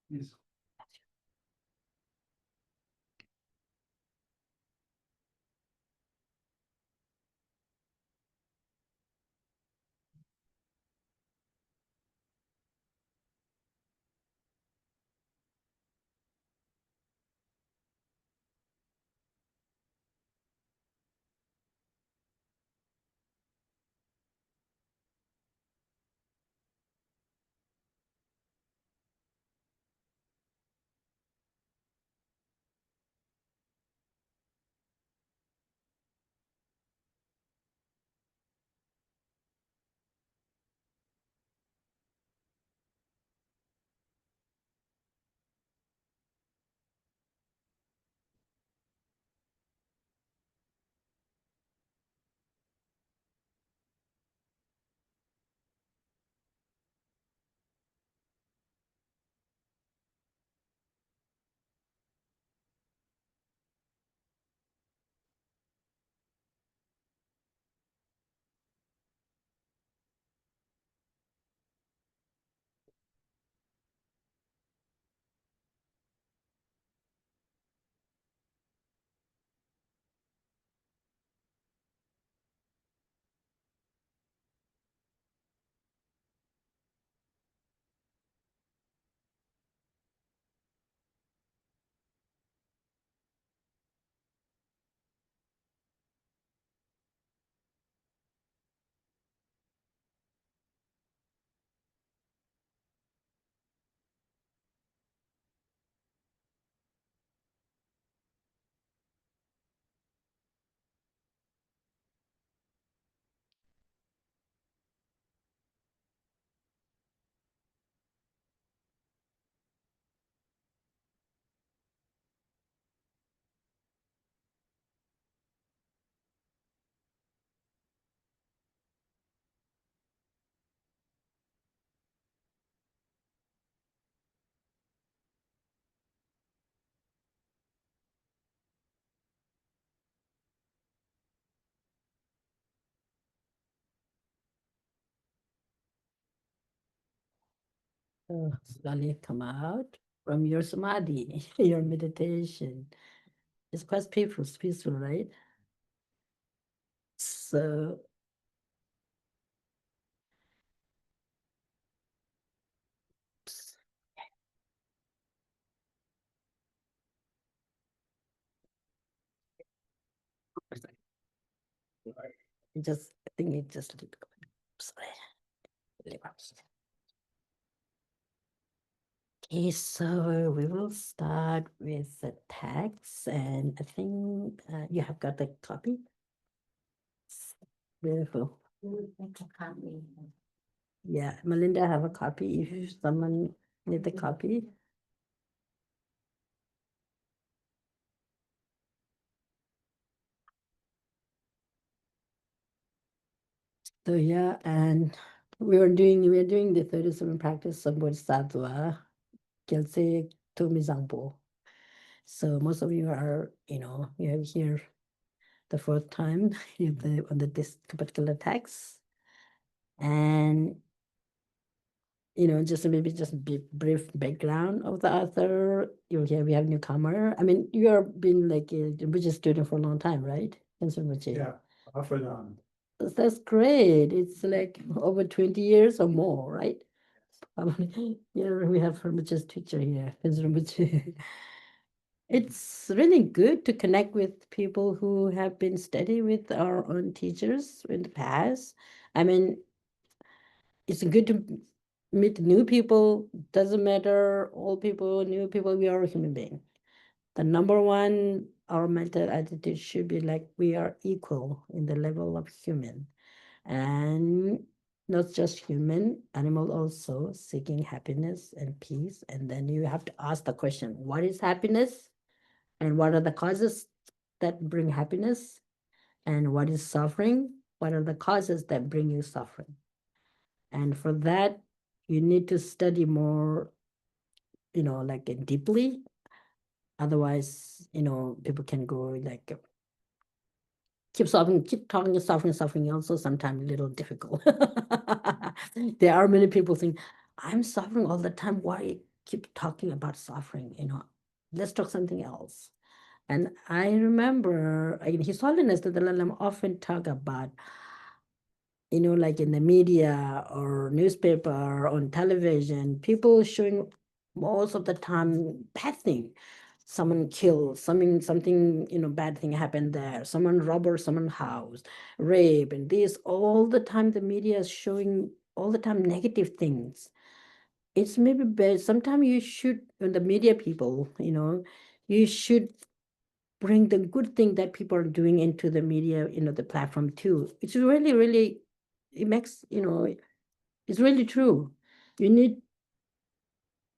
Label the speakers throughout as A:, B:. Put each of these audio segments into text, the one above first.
A: Yes.
B: Slowly come out from your samadhi, your meditation. It's quite peaceful, right? So I think it just sorry. Okay, so we will start with the text, and I think you have got the copy. Beautiful. Yeah, Melinda have a copy. If someone need the copy. So yeah, and we are doing the 37 practice of Bodhisattva, Gyaltse Tomizangpo. So most of you are, you have here the fourth time on this particular text. And just maybe just brief background of the author. We have newcomer. I mean, you have been like a Buddhist student for a long time, right?
A: Yeah, off and on.
B: That's great. It's like over 20 years or more, right? Yeah, we have Rinpoche's teacher here. Rinpoche. It's really good to connect with people who have been steady with our own teachers in the past. I mean, it's good to meet new people. Doesn't matter, old people, new people, we are a human being. The number one, our mental attitude should be like we are equal in the level of human. And not just human, animal also seeking happiness and peace. And then you have to ask the question, what is happiness? And what are the causes that bring happiness? And what is suffering? What are the causes that bring you suffering? And for that, you need to study more, like deeply. Otherwise, people can go like keep talking suffering also sometimes a little difficult. There are many people think, I'm suffering all the time. Why keep talking about suffering? Let's talk something else. And I remember in His Holiness the Dalai Lama often talk about, like in the media or newspaper or on television, people showing most of the time bad thing. Someone killed, something, bad thing happened there. Someone robbed someone's house, rape, and this all the time. The media is showing all the time negative things. It's maybe bad. Sometimes you should, when the media people, you should bring the good thing that people are doing into the media, the platform too. It's really, really, it makes, it's really true. You need,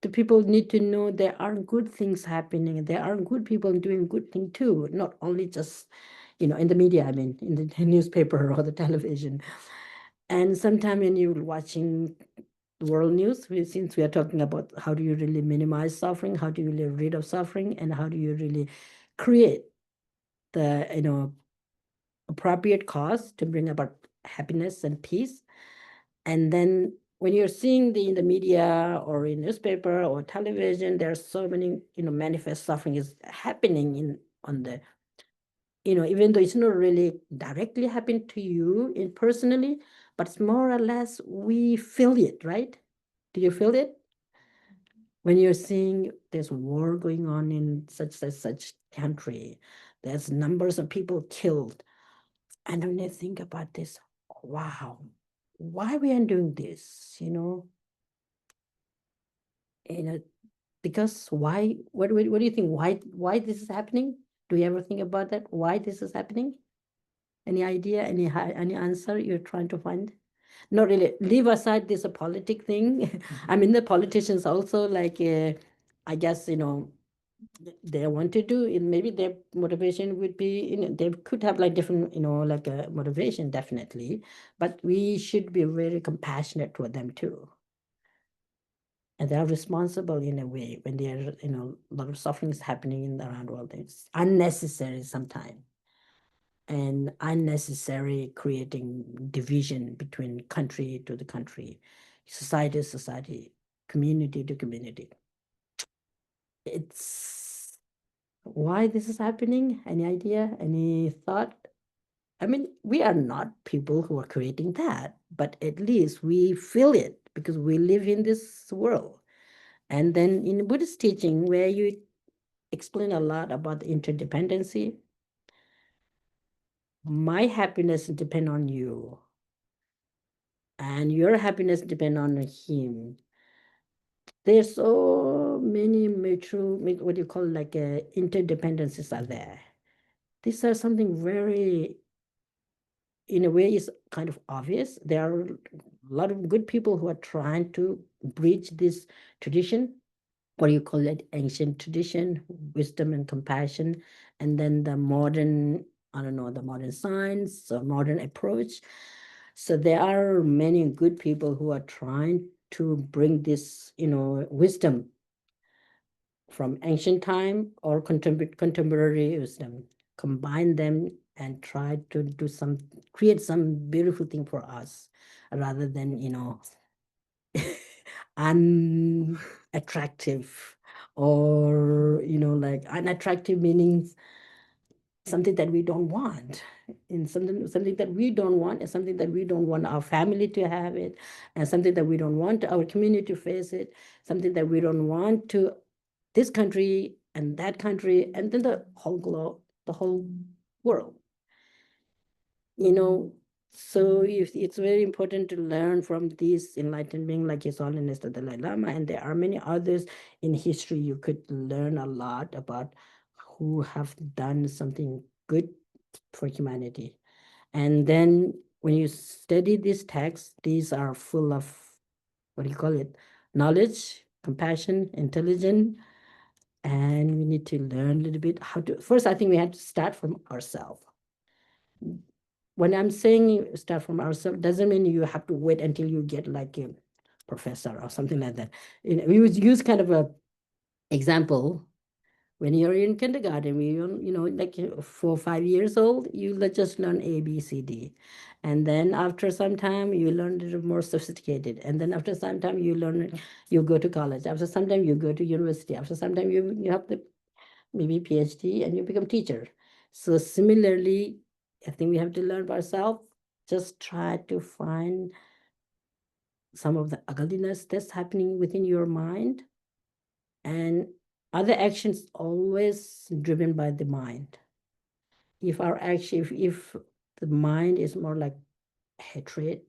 B: the people need to know there are good things happening. There are good people doing good thing too, not only just, in the media, I mean, in the newspaper or the television. And sometimes when you're watching world news, since we are talking about how do you really minimize suffering, how do you get rid of suffering, and how do you really create the, appropriate cause to bring about happiness and peace. And then when you're seeing in the media or in newspaper or television, there's so many, manifest suffering is happening on the, even though it's not really directly happened to you in personally, but it's more or less we feel it, right? Do you feel it? When you're seeing there's war going on in such country, there's numbers of people killed. And when I think about this, wow, why we are doing this? You know, because why? What do you think? Why this is happening? Do you ever think about that? Why this is happening? Any idea? Any answer you're trying to find? Not really. Leave aside this a politic thing. I mean, the politicians also like, I guess they want to do it. Maybe their motivation would be, they could have like different, like a motivation, definitely. But we should be very compassionate toward them too. And they are responsible in a way when there a lot of suffering is happening in the around world. It's unnecessary sometimes and unnecessary creating division between country to the country, society to society, community to community. It's why this is happening. Any idea? Any thought? I mean, we are not people who are creating that, but at least we feel it because we live in this world. And then in Buddhist teaching, where you explain a lot about interdependency, my happiness depends on you, and your happiness depends on him. There's so many mutual, what do you call like interdependencies are there. These are something very, in a way, is kind of obvious. There are a lot of good people who are trying to bridge this tradition, what do you call it, ancient tradition, wisdom and compassion, and then the modern, I don't know, the modern science or modern approach. So there are many good people who are trying to bring this, wisdom from ancient time or contemporary wisdom, combine them and try to create some beautiful thing for us rather than, unattractive or like unattractive meaning something that we don't want, in something that we don't want, and something that we don't want our family to have it, and something that we don't want our community to face it, something that we don't want to this country and that country, and then the whole globe, the whole world. you know so it's very important to learn from these enlightened beings like His Holiness the Dalai Lama, and there are many others in history. You could learn a lot about who have done something good for humanity. And then when you study these texts, these are full of, what do you call it, knowledge, compassion, intelligence, and we need to learn a little bit how to, first I think we have to start from ourselves. When I'm saying start from ourselves, doesn't mean you have to wait until you get like a professor or something like that. We would use kind of a example. When you're in kindergarten, like 4 or 5 years old, you just learn A, B, C, D. And then after some time, you learn it more sophisticated. And then after some time, you go to college. After some time, you go to university. After some time, you have the maybe PhD and you become teacher. So similarly, I think we have to learn by ourselves. Just try to find some of the ugliness that's happening within your mind, and other actions always driven by the mind. If our action, if the mind is more like hatred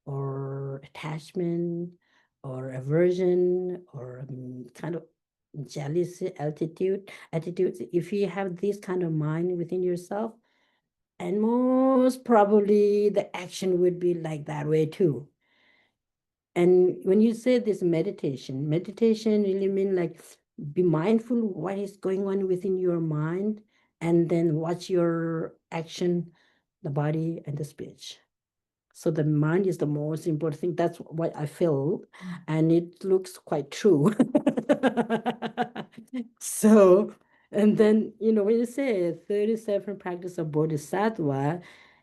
B: or attachment or aversion or kind of jealousy attitude, if you have this kind of mind within yourself, and most probably the action would be like that way too. And when you say this meditation really mean like be mindful what is going on within your mind, and then watch your action, the body and the speech. So the mind is the most important thing. That's what I feel, and it looks quite true. So, and then when you say 37 practice of Bodhisattva,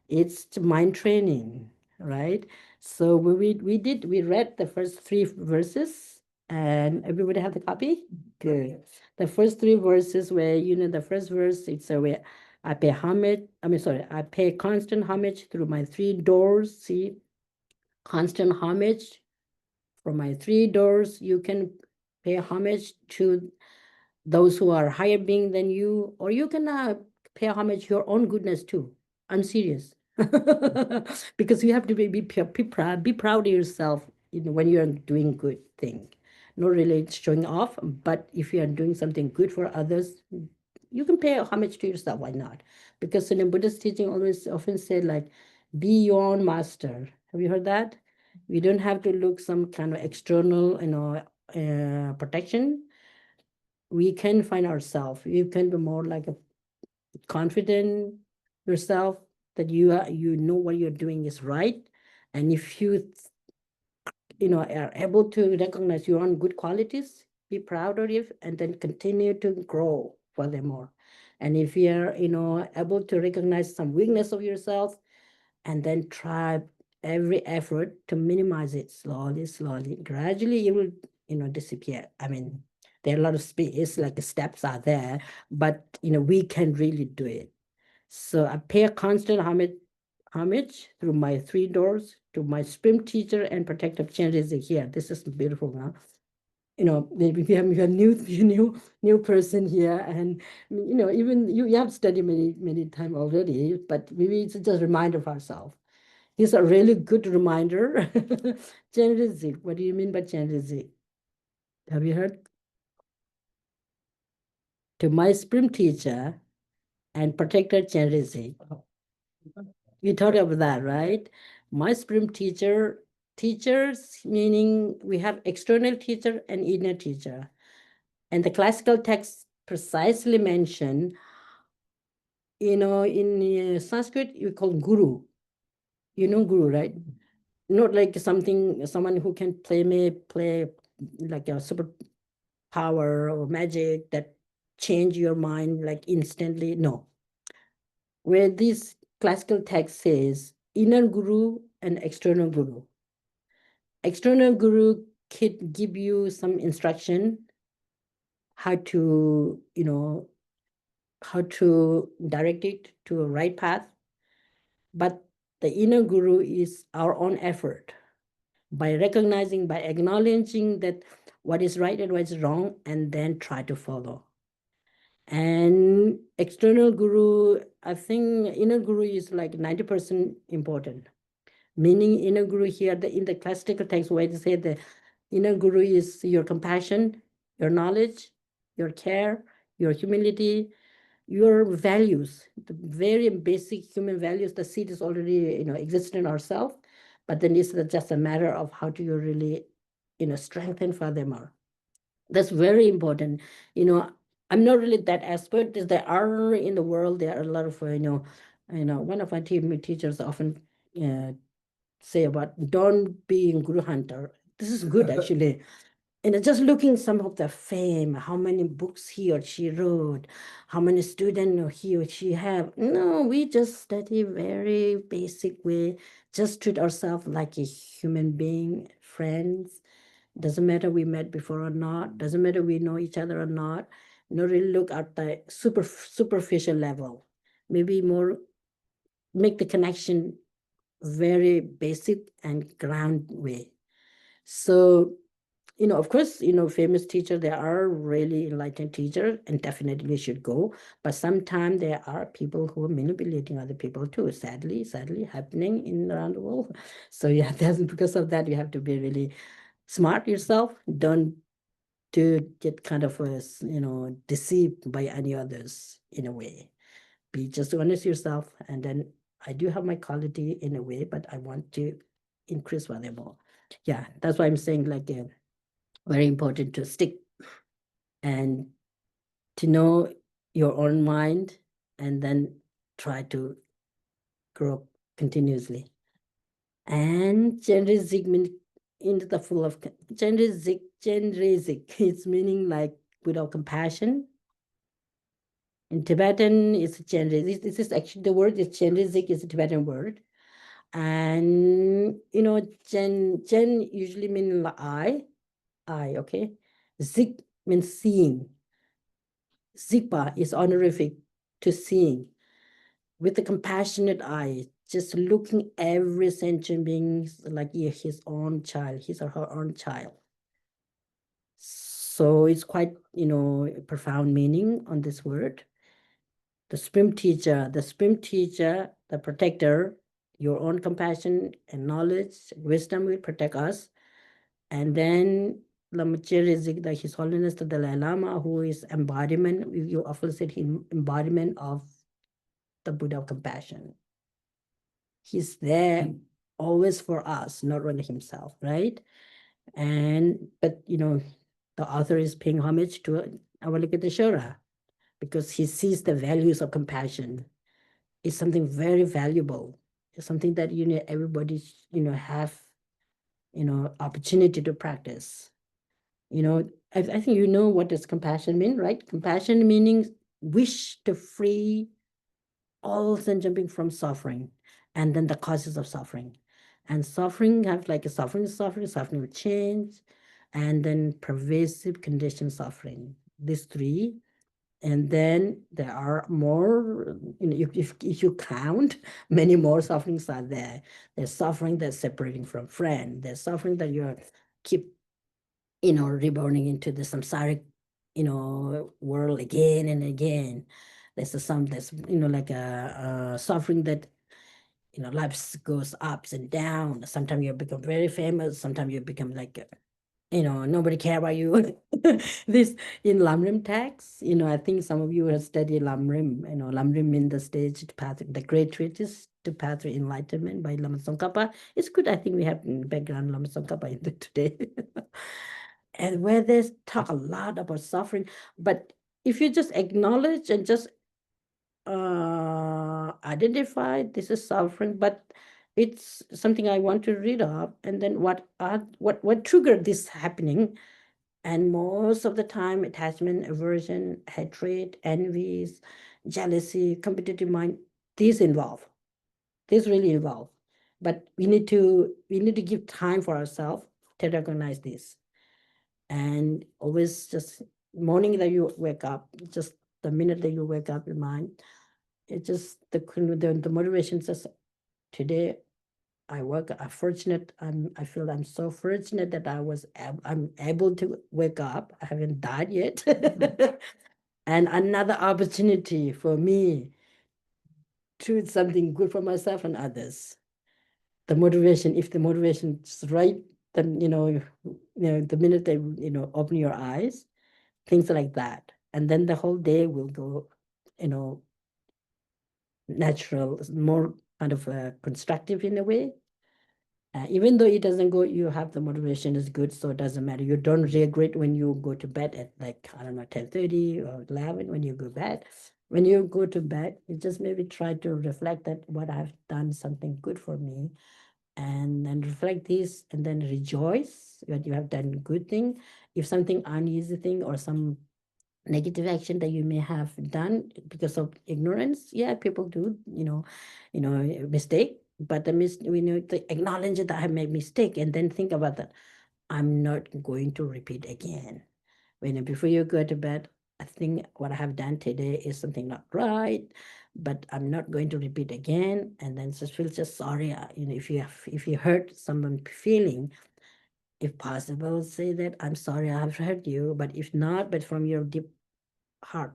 B: it's mind training, right? So we read the first three verses, and everybody have the copy. Good. The first three verses where the first verse it's a way I pay homage. I pay constant homage through my three doors. See, constant homage from my three doors. You can pay homage to those who are higher being than you, or you can pay homage to your own goodness too. I'm serious. Because you have to be proud of yourself, when you're doing good thing. Not really showing off, but if you are doing something good for others, you can pay homage to yourself. Why not? Because in the Buddhist teaching always often said like, be your own master. Have you heard that? We don't have to look some kind of external, protection. We can find ourselves. You can be more like a confident yourself, that you know what you're doing is right. And if are able to recognize your own good qualities, be proud of it, and then continue to grow furthermore. And if you're able to recognize some weakness of yourself, and then try every effort to minimize it slowly, gradually it will disappear. I mean, there are a lot of space, like the steps are there, but we can really do it. So I pay a constant homage through my three doors to my swim teacher and protective changes here. This is beautiful now. Maybe we have a new person here, and even you have studied many times already, but maybe it's just a reminder of ourselves. He's a really good reminder. Generosity. What do you mean by generosity? Have you heard? To my spring teacher and protector generosity. You thought of that, right? My spring teachers, meaning we have external teacher and inner teacher. And the classical texts precisely mention, in Sanskrit, you call guru. You know guru, right? Not like someone who can play like a super power or magic that change your mind like instantly. No. Where this classical text says inner guru and external guru. External guru can give you some instruction how to, how to direct it to a right path. But the inner guru is our own effort, by recognizing, by acknowledging that what is right and what is wrong, and then try to follow. And external guru, I think inner guru is like 90% important. Meaning inner guru here, in the classical text, where they say the inner guru is your compassion, your knowledge, your care, your humility, your values, the very basic human values. The seed is already exist in ourselves, but then it's just a matter of how do you really strengthen furthermore. That's very important. I'm not really that expert. There are in the world, there are a lot of one of my teachers often say about don't be a guru hunter. This is good actually. just looking some of the fame, how many books he or she wrote, how many students he or she have. No, we just study very basic way, just treat ourselves like a human being, friends. Doesn't matter we met before or not, doesn't matter we know each other or not. Not really look at the superficial level. Maybe more make the connection very basic and ground way. So, of course, famous teacher, there are really enlightened teacher, and definitely we should go. But sometimes there are people who are manipulating other people too, sadly happening in around the world. So yeah, that's because of that, you have to be really smart yourself. Don't to get kind of deceived by any others in a way. Be just honest yourself, and then I do have my quality in a way, but I want to increase further more. Yeah, that's why I'm saying like very important to stick and to know your own mind, and then try to grow continuously. And Chenrizik means into the full of Chenrizik, it's meaning like without compassion. In Tibetan, it's Chenrizik. This is actually the word is Chenrizik is a Tibetan word. And Chen usually means I, okay. Zik means seeing. Zikpa is honorific to seeing with a compassionate eye, just looking every sentient being like his own child, his or her own child. So it's quite, profound meaning on this word. The supreme teacher, the protector, your own compassion and knowledge, wisdom will protect us. And then His Holiness the Dalai Lama, who is embodiment, you often said embodiment of the Buddha of compassion. He's there always for us, not only himself, right? But the author is paying homage to Avalokiteshvara because he sees the values of compassion. It's something very valuable. It's something that everybody have opportunity to practice. I think what does compassion mean, right? Compassion meaning wish to free all sentient being from suffering, and then the causes of suffering. And suffering have like a suffering will change, and then pervasive condition suffering. These three. And then there are more, if you count, many more sufferings are there. There's suffering that's separating from friend. There's suffering that you keep, reborning into the samsaric, world again and again. There's there's, like a suffering that, life goes ups and downs. Sometimes you become very famous. Sometimes you become like nobody care about you. This in Lamrim text, I think some of you have studied Lamrim. Lamrim in the stage to path, the great treatise to path to enlightenment by Lama Tsongkhapa. It's good. I think we have in background Lama Tsongkhapa in the today, and where they talk a lot about suffering. But if you just acknowledge and just identify this is suffering, but it's something I want to read up, and then what triggered this happening. And most of the time, attachment, aversion, hatred, envies, jealousy, competitive mind, these involve. These really involve. But we need to give time for ourselves to recognize this. And always just morning that you wake up, just the minute that you wake up in mind, it just the motivation says today I feel I'm so fortunate that I'm able to wake up. I haven't died yet. And another opportunity for me to do something good for myself and others. The motivation, if the motivation is right, then the minute they open your eyes, things like that. And then the whole day will go, natural, more kind of constructive in a way. Even though it doesn't go, you have the motivation is good, so it doesn't matter. You don't regret when you go to bed at like, I don't know, 10:30 or 11 when you go bed. When you go to bed, you just maybe try to reflect that what I've done something good for me, and then reflect this, and then rejoice that you have done good thing. if something uneasy thing or some negative action that you may have done because of ignorance, yeah, people do, mistake. But we need to acknowledge that I have made mistake and then think about that. I'm not going to repeat again. Before you go to bed, I think what I have done today is something not right, but I'm not going to repeat again. And then just feel just sorry. If you hurt someone feeling, if possible, say that I'm sorry I have hurt you. But if not, but from your deep heart,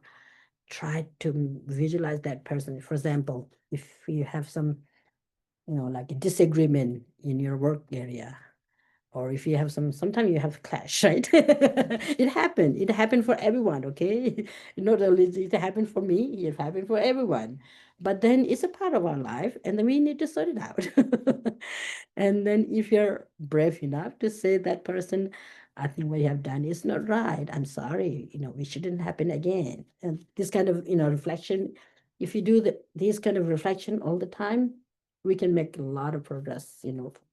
B: try to visualize that person. For example, if you have some, like a disagreement in your work area, or if you have sometimes you have clash, right? It happened for everyone, okay? Not only it happened for me, it happened for everyone. But then it's a part of our life, and then we need to sort it out. And then if you're brave enough to say that person, I think what you have done is not right, I'm sorry, it shouldn't happen again. And this kind of reflection, if you do this kind of reflection all the time, we can make a lot of progress,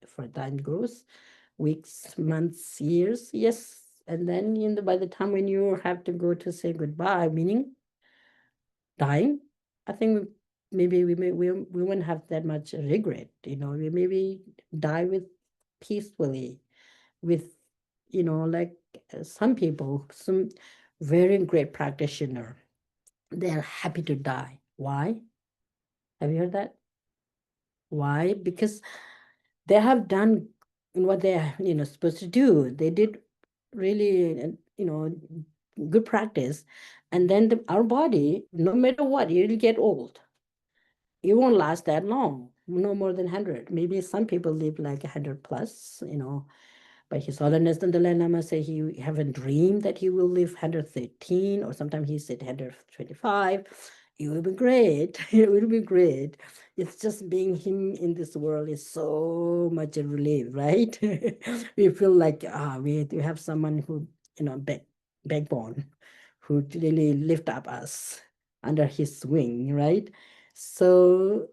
B: for time goes, weeks, months, years, yes. And then by the time when you have to go to say goodbye, meaning dying, I think maybe we won't have that much regret. We maybe die with peacefully, with like some people, some very great practitioner, they are happy to die. Why? Have you heard that? Why? Because they have done what they are supposed to do. They did really good practice, and then our body, no matter what, you'll get old. It won't last that long, no more than 100. Maybe some people live like 100 plus, but His Holiness the Dalai Lama say he have a dream that he will live 113, or sometimes he said 125. It will be great. It will be great. It's just being him in this world is so much a relief, right? We feel like we have someone who, backbone, who really lift up us under his wing, right? So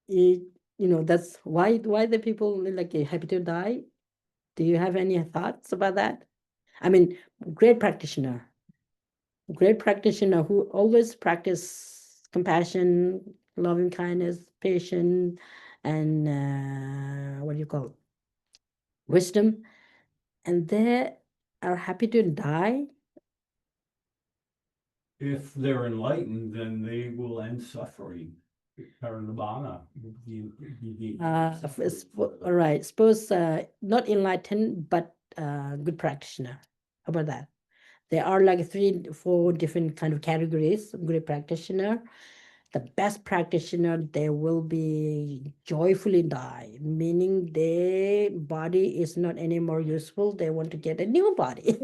B: it, that's why the people like happy to die. Do you have any thoughts about that? I mean, great practitioner, great practitioner who always practice compassion, loving kindness, patience, and what do you call it? Wisdom, and they are happy to die.
C: If they're enlightened, then they will end suffering. Parinirvana.
B: All right. Suppose not enlightened, but good practitioner. How about that? There are like 3, 4 different kind of categories of great practitioner. The best practitioner, they will be joyfully die, meaning their body is not anymore useful. They want to get a new body,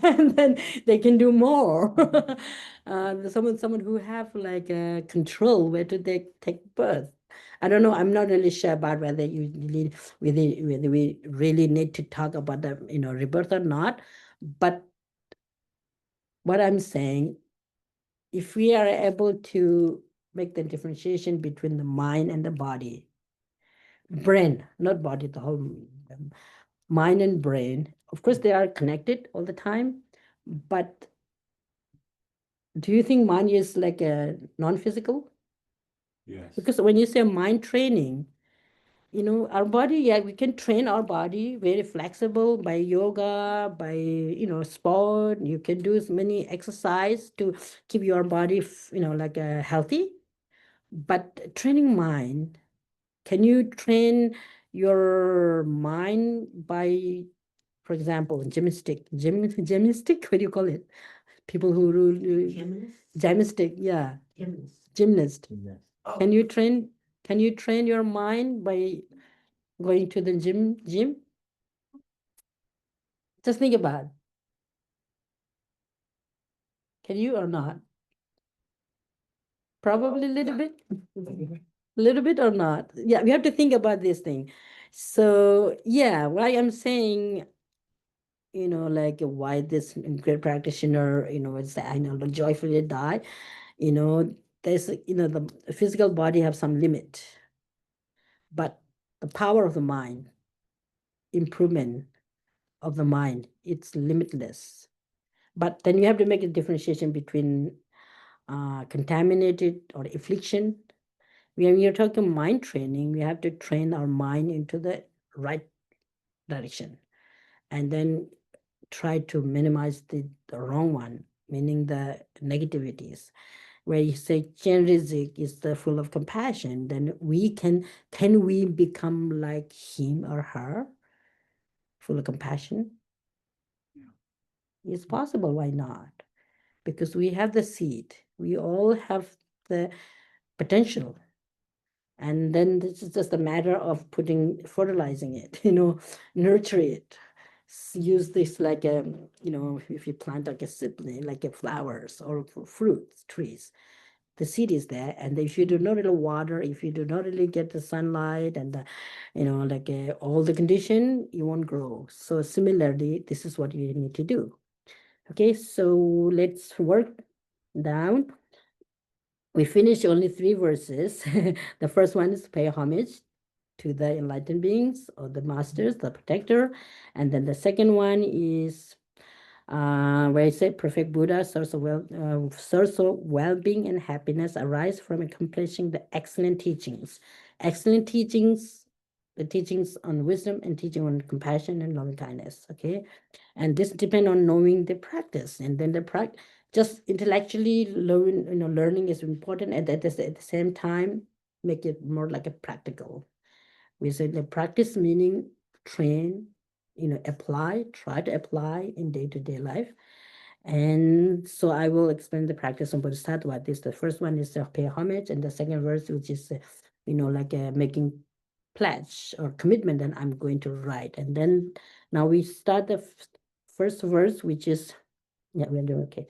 B: and then they can do more. Someone who have like control where to take birth. I don't know. I'm not really sure about whether whether we really need to talk about the rebirth or not. But what I'm saying, if we are able to make the differentiation between the mind and the body, brain, not body, the whole mind and brain, of course, they are connected all the time. But do you think mind is like a non-physical?
C: Yes.
B: Because when you say mind training, our body, yeah, we can train our body very flexible by yoga, by sport. You can do as many exercise to keep your body like healthy. But training mind, can you train your mind by, for example, gymnastic, what do you call it? People who gymnastic, yeah, gymnast. Can you train your mind by going to the gym? Just think about it. Can you or not? Probably a little bit. Little bit or not? Yeah, we have to think about this thing. So yeah, why I'm saying, like why this great practitioner, it's I know joyfully die, there's the physical body have some limit, but the power of the mind, improvement, of the mind. It's limitless. But then you have to make a differentiation between contaminated or affliction. When we are talking mind training, we have to train our mind into the right direction and then try to minimize the wrong one, meaning the negativities. Where you say Chenrizik is the full of compassion, then can we become like him or her, full of compassion? It's possible, why not? Because we have the seed. We all have the potential. And then this is just a matter of fertilizing it, nurture it. Use this like a, if you plant like a sibling, like a flowers or fruits, trees, the seed is there. And if you do not really water, if you do not really get the sunlight and all the condition, you won't grow. So similarly, this is what you need to do. Okay, so let's work down. We finished only 3 verses. The first one is pay homage to the enlightened beings or the masters, the protector. And then the second one is where I say perfect Buddha, source of well-being and happiness arise from accomplishing the excellent teachings. Excellent teachings, the teachings on wisdom and teaching on compassion and loving kindness. Okay, and this depend on knowing the practice, and then the practice. Just intellectually learning is important, and at the same time, make it more like a practical. We say the practice meaning train, apply, try to apply in day-to-day life. And so I will explain the practice on Bodhisattva. The first one is to pay homage, and the second verse, which is, making pledge or commitment that I'm going to write. And then now we start the first verse, which is, we're doing okay.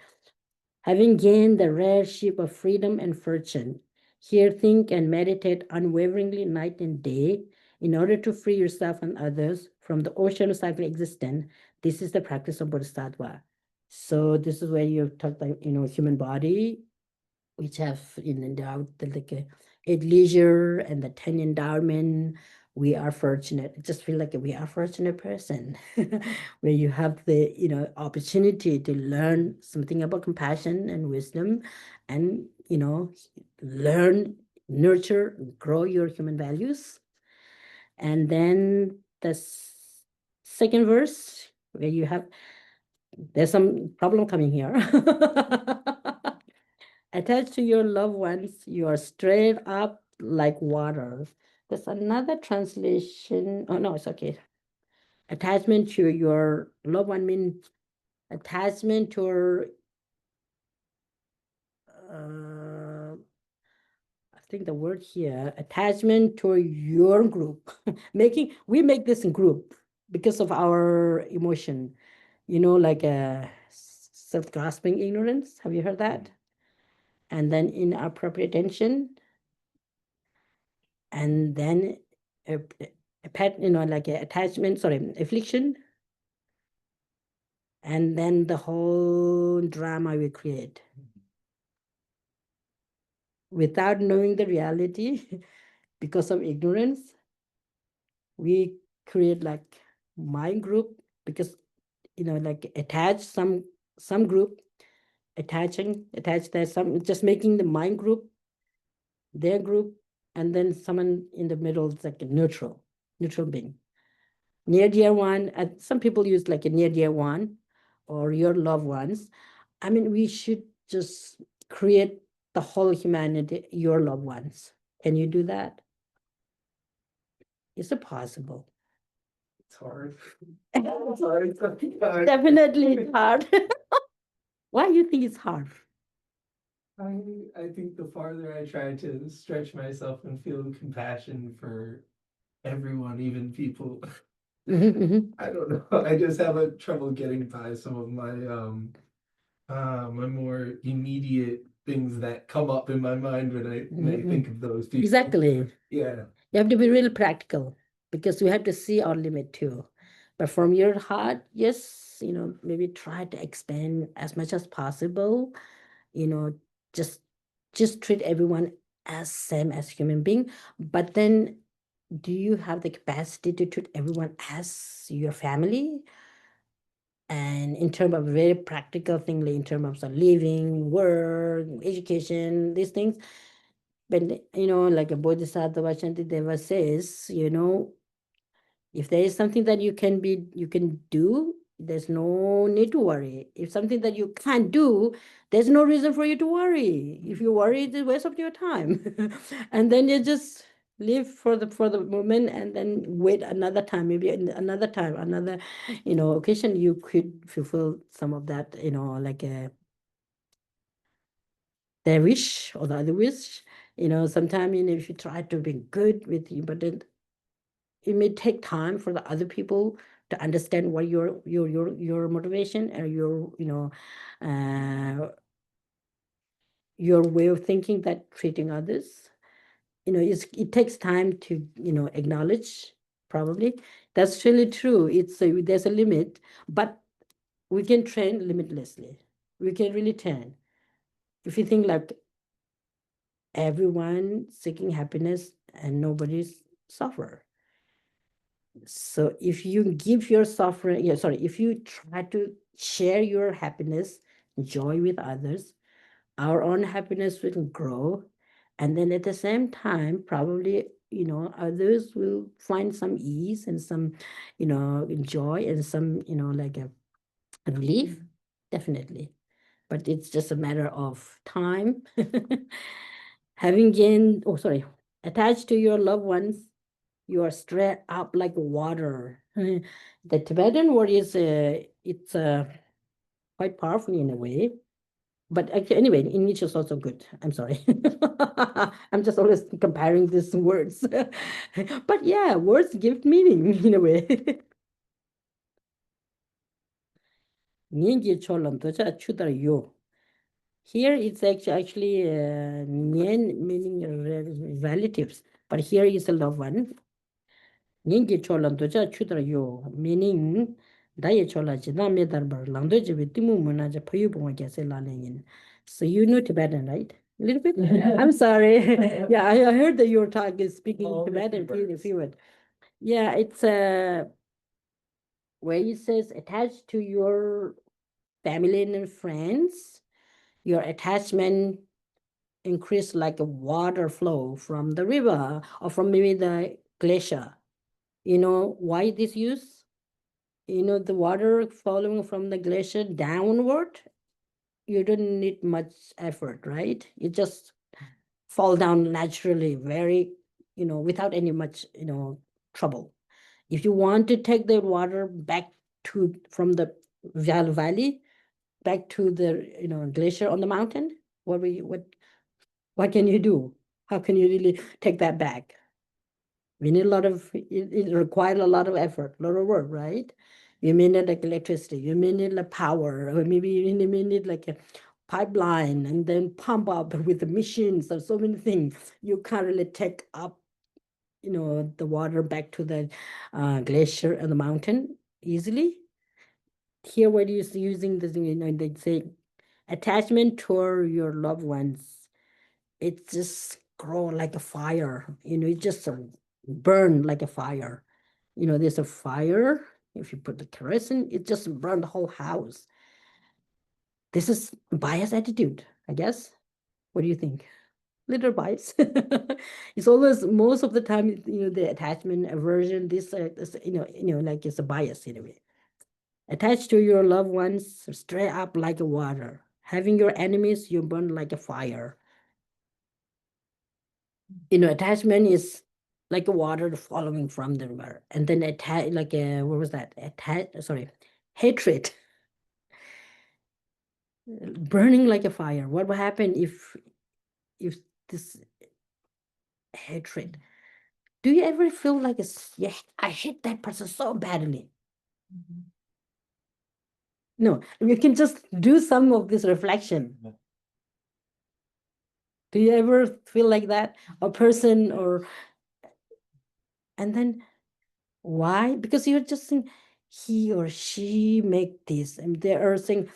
B: Having gained the rare ship of freedom and fortune, here think and meditate unwaveringly night and day in order to free yourself and others from the ocean of cyclic existence. This is the practice of Bodhisattva. So this is where you talk about, human body, which have endowed like a leisure and the 10 endowment. We are fortunate. I just feel like we are a fortunate person where you have the opportunity to learn something about compassion and wisdom, and learn, nurture, grow your human values. And then the second verse where you have, there's some problem coming here. Attached to your loved ones, you are straight up like water. There's another translation. Oh, no, it's okay. Attachment to your loved one means attachment to I think the word here, attachment to your group. We make this in group because of our emotion, like a self-grasping ignorance. Have you heard that? And then inappropriate attention, and then a pet, like a attachment, affliction, and then the whole drama we create without knowing the reality. Because of ignorance, we create like mind group, because like attach some group, attach that some, just making the mind group their group, and then someone in the middle is like a neutral being, near dear one. Some people use like a near dear one or your loved ones. I mean, we should just create the whole humanity, your loved ones. Can you do that? Is it possible?
A: It's hard.
B: It's
A: hard.
B: definitely it's hard. Why do you think it's hard?
A: I think the farther I try to stretch myself and feel compassion for everyone, even people, I don't know. I just have a trouble getting by some of my my more immediate things that come up in my mind when I think of those people.
B: Exactly.
A: Yeah.
B: You have to be really practical, because we have to see our limit too. But from your heart, yes, maybe try to expand as much as possible. Just treat everyone as same as human being. But then, do you have the capacity to treat everyone as your family? And in terms of very practical thing, like in terms of living, work, education, these things. But like a Bodhisattva Shantideva says, if there is something that you can do, there's no need to worry. If something that you can't do, there's no reason for you to worry. If you worry, it's a waste of your time. And then you just live for the moment and then wait another time, maybe another time, another, occasion you could fulfill some of that, like their wish or the other wish. Sometimes, if you try to be good with you, but then it may take time for the other people to understand what your motivation or uh, your way of thinking that treating others. It takes time to acknowledge. Probably that's really true. There's a limit, but we can train limitlessly. We can really train. If you think like everyone seeking happiness and nobody's suffer. So if you give your suffering, if you try to share your happiness, joy with others, our own happiness will grow. And then at the same time, probably, others will find some ease and some, joy and some, like a relief, definitely. But it's just a matter of time. Having gained, attached to your loved ones, you are straight up like water. The Tibetan word is it's quite powerful in a way. But actually, anyway, English is also good. I'm sorry. I'm just always comparing these words. But yeah, words give meaning in a way. Nyingi cholam tocha chudar yo. Here it's actually nyen meaning relatives, but here is a loved one. Nyingi cholam tocha chudar yo, meaning daye chola jidam me darbar langdo jibe timu muna ja payu bunga gyase la lengin. So you know Tibetan, right? A little bit? I'm sorry. Yeah, I heard that your talk is speaking Tibetan, if you would. Yeah, it's where it says attached to your family and friends, your attachment increase like a water flow from the river or from maybe the glacier. Why this use? The water flowing from the glacier downward, you don't need much effort, right? You just fall down naturally, very, without any much, trouble. If you want to take the water back from the valley back to the, glacier on the mountain, what can you do? How can you really take that back? We need a lot of, it requires a lot of effort, a lot of work, right? You may need like electricity, you may need like power, or maybe you may need like a pipeline and then pump up with the machines or so many things. You can't really take up, the water back to the glacier and the mountain easily. Here, what is using this, they say attachment to your loved ones, it just grow like a fire, it just burn like a fire. There's a fire, if you put the kerosene, it just burn the whole house. This is bias attitude, I guess. What do you think? Little bias. It's always, most of the time, the attachment, aversion, like it's a bias in a way. Attached to your loved ones, straight up like a water. Having your enemies, you burn like a fire. Attachment is like a water following from the river, and then like a, what was that? Hatred, burning like a fire. What will happen if this hatred? Do you ever feel like yeah, I hate that person so badly? No, you can just do some of this reflection. Do you ever feel like that? A person and then why? Because you're just saying he or she make this, and they are saying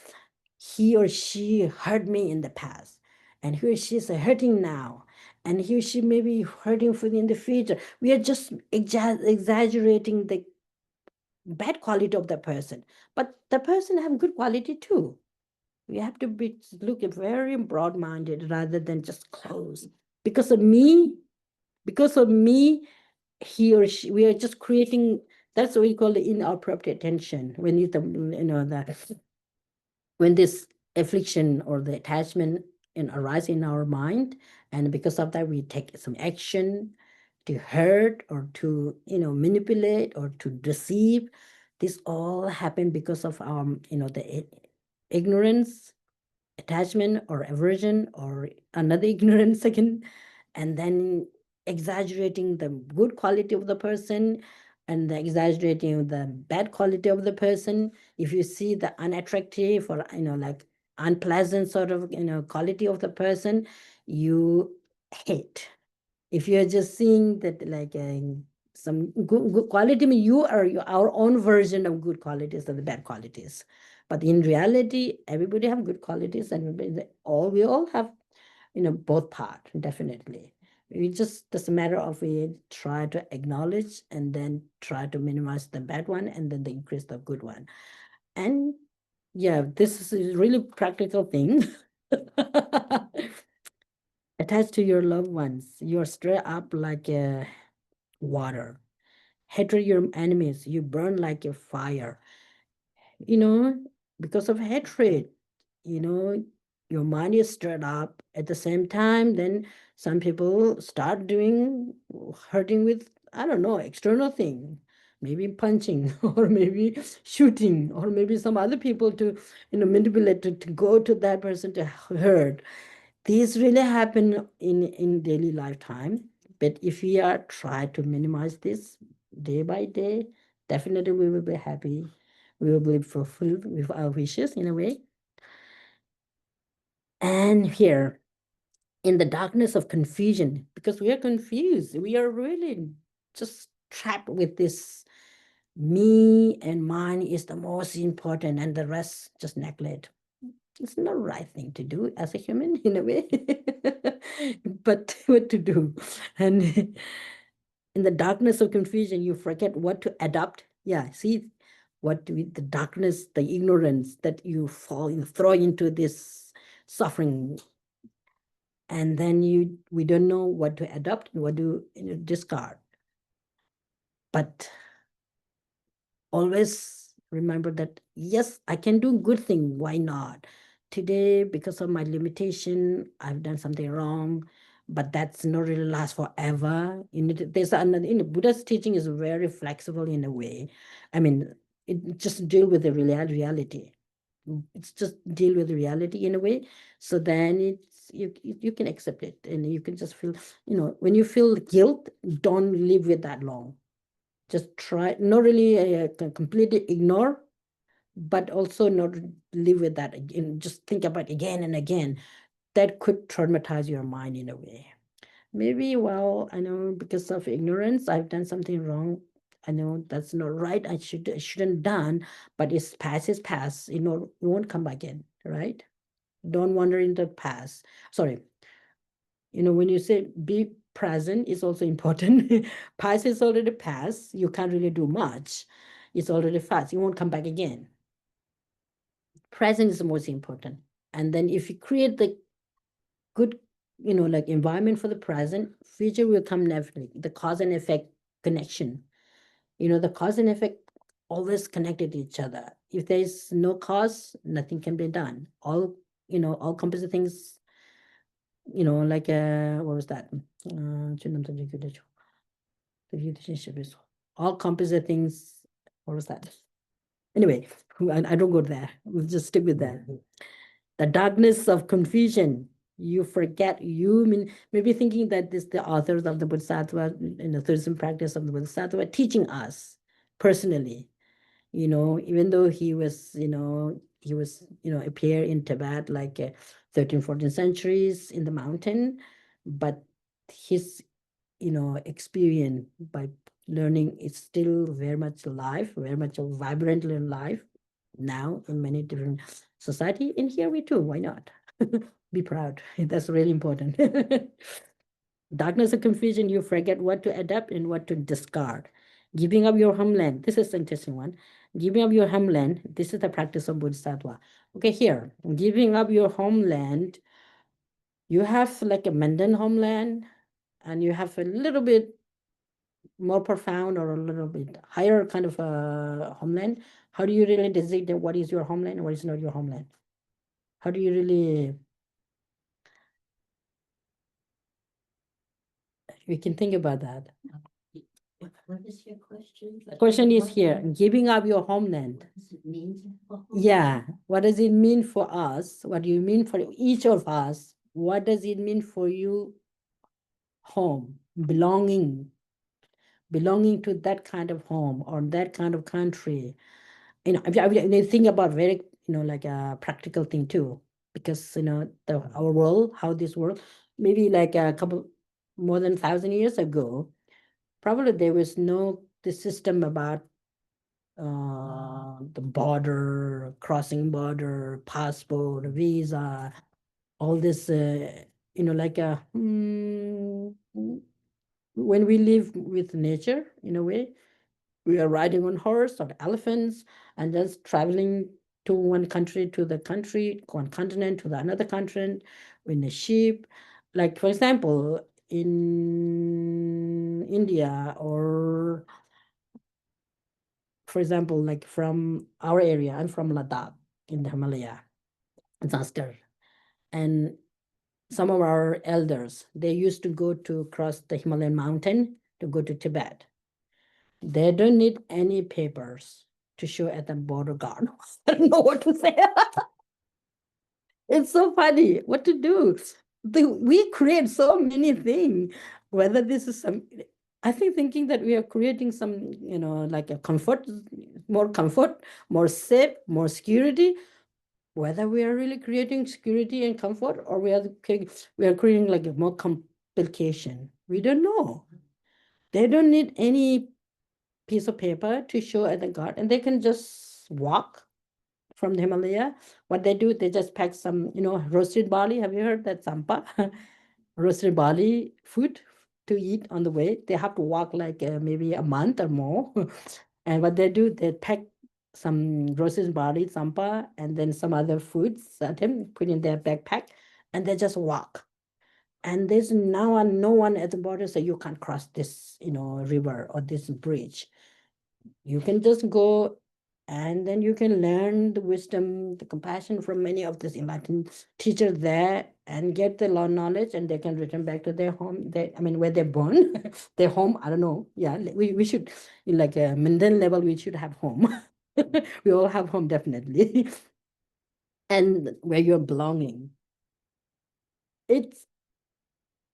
B: he or she hurt me in the past, and he or she is hurting now, and he or she may be hurting for in the future. We are just exaggerating the bad quality of the person, but the person have good quality too. We have to be look at very broad-minded rather than just close. Because of me, because of me, he or she, we are just creating. That's what we call the inappropriate tension. When you know that when this affliction or the attachment arise in our mind, and because of that we take some action to hurt or to manipulate or to deceive. This all happen because of the ignorance, attachment or aversion, or another ignorance again, and then exaggerating the good quality of the person and the exaggerating the bad quality of the person. If you see the unattractive or like unpleasant sort of quality of the person, you hate. If you're just seeing that like some good quality, I mean, you are our own version of good qualities and the bad qualities. But in reality, everybody have good qualities, and we all have both part, definitely. We just a matter of we try to acknowledge and then try to minimize the bad one and then the increase the good one. And yeah, this is a really practical thing. Attached to your loved ones, you're straight up like water. Hatred your enemies, you burn like a fire. you know, because of hatred, you know, your mind is stirred up. At the same time, then some people start doing hurting with, I don't know, external thing, maybe punching or maybe shooting or maybe some other people to, manipulate to go to that person to hurt. These really happen in daily lifetime. But if we are try to minimize this day by day, definitely we will be happy. We will be fulfilled with our wishes in a way. And here, in the darkness of confusion, because we are confused, we are really just trapped with this me and mine is the most important and the rest just neglect. It's not the right thing to do as a human in a way, but what to do? And in the darkness of confusion, you forget what to adopt. Yeah, see the darkness, the ignorance that you throw into this suffering, and then we don't know what to adopt and what to discard. But always remember that yes, I can do good thing. Why not? Today, because of my limitation, I've done something wrong, but that's not really last forever. There's another. Buddha's teaching is very flexible in a way. I mean, it just deal with the reality. It's just deal with the reality in a way. So then you can accept it, and you can just feel. When you feel guilt, don't live with that long. Just try, not really completely ignore, but also not live with that again. Just think about again and again. That could traumatize your mind in a way. Maybe, well, I know because of ignorance, I've done something wrong. I know that's not right. I shouldn't done, but it's past is past. It won't come back again, right? Don't wander in the past. Sorry, when you say be present is also important. Past is already past. You can't really do much. It's already past. You won't come back again. Present is the most important. And then if you create the good, like environment for the present, future will come naturally. The cause and effect connection. The cause and effect always connected to each other. If there is no cause, nothing can be done. All composite things, like what was that? All composite things. What was that? Anyway, I don't go there. We'll just stick with that. The darkness of confusion. You forget. You mean maybe thinking that this the authors of the Bodhisattva in the Thursday practice of the Bodhisattva teaching us personally. Even though he was appear in Tibet like 13th, 14th centuries in the mountain, but his experience by learning is still very much alive, very much vibrantly alive now in many different society. And here we too, why not? Be proud. That's really important. Darkness of confusion, you forget what to adapt and what to discard. Giving up your homeland. This is the interesting one. Giving up your homeland. This is the practice of Bodhisattva. Okay, here, giving up your homeland. You have like a mundane homeland, and you have a little bit more profound or a little bit higher kind of a homeland. How do you really designate what is your homeland and what is not your homeland? How do you really? We can think about that.
D: What is your question?
B: The question is here, giving up your homeland.
D: What does it mean?
B: Yeah, what does it mean for us? What do you mean for each of us? What does it mean for you? Home, belonging to that kind of home or that kind of country. I think about very, like a practical thing too, because our world, how this world, maybe like a couple more than 1,000 years ago, probably there was no the system about the border, crossing border, passport, visa, all this, like when we live with nature in a way, we are riding on horse or elephants and just traveling to one country to the country, one continent to the another continent in a ship. Like for example, in India or for example, like from our area, I'm from Ladakh in the Himalaya, Zaskar. And some of our elders, they used to go to cross the Himalayan mountain to go to Tibet. They don't need any papers to show at the border guard. I don't know what to say. It's so funny what to do. We create so many things, whether this is some, I think thinking that we are creating some, like a comfort, more safe, more security, whether we are really creating security and comfort or we are creating like a more complication. We don't know. They don't need any piece of paper to show at the guard, and they can just walk from the Himalaya. What they do, they just pack some, roasted barley. Have you heard that sampa? Roasted barley food to eat on the way. They have to walk like maybe a month or more. And what they do, they pack some roasted barley, sampa, and then some other foods that them put in their backpack, and they just walk. And there's now no one at the border say you can't cross this, river or this bridge. You can just go and then you can learn the wisdom, the compassion from many of these enlightened teachers there and get the law knowledge, and they can return back to their home. Where they're born, their home, I don't know. Yeah, we should, in like a mundane level, we should have home. We all have home, definitely. And where you're belonging. It's,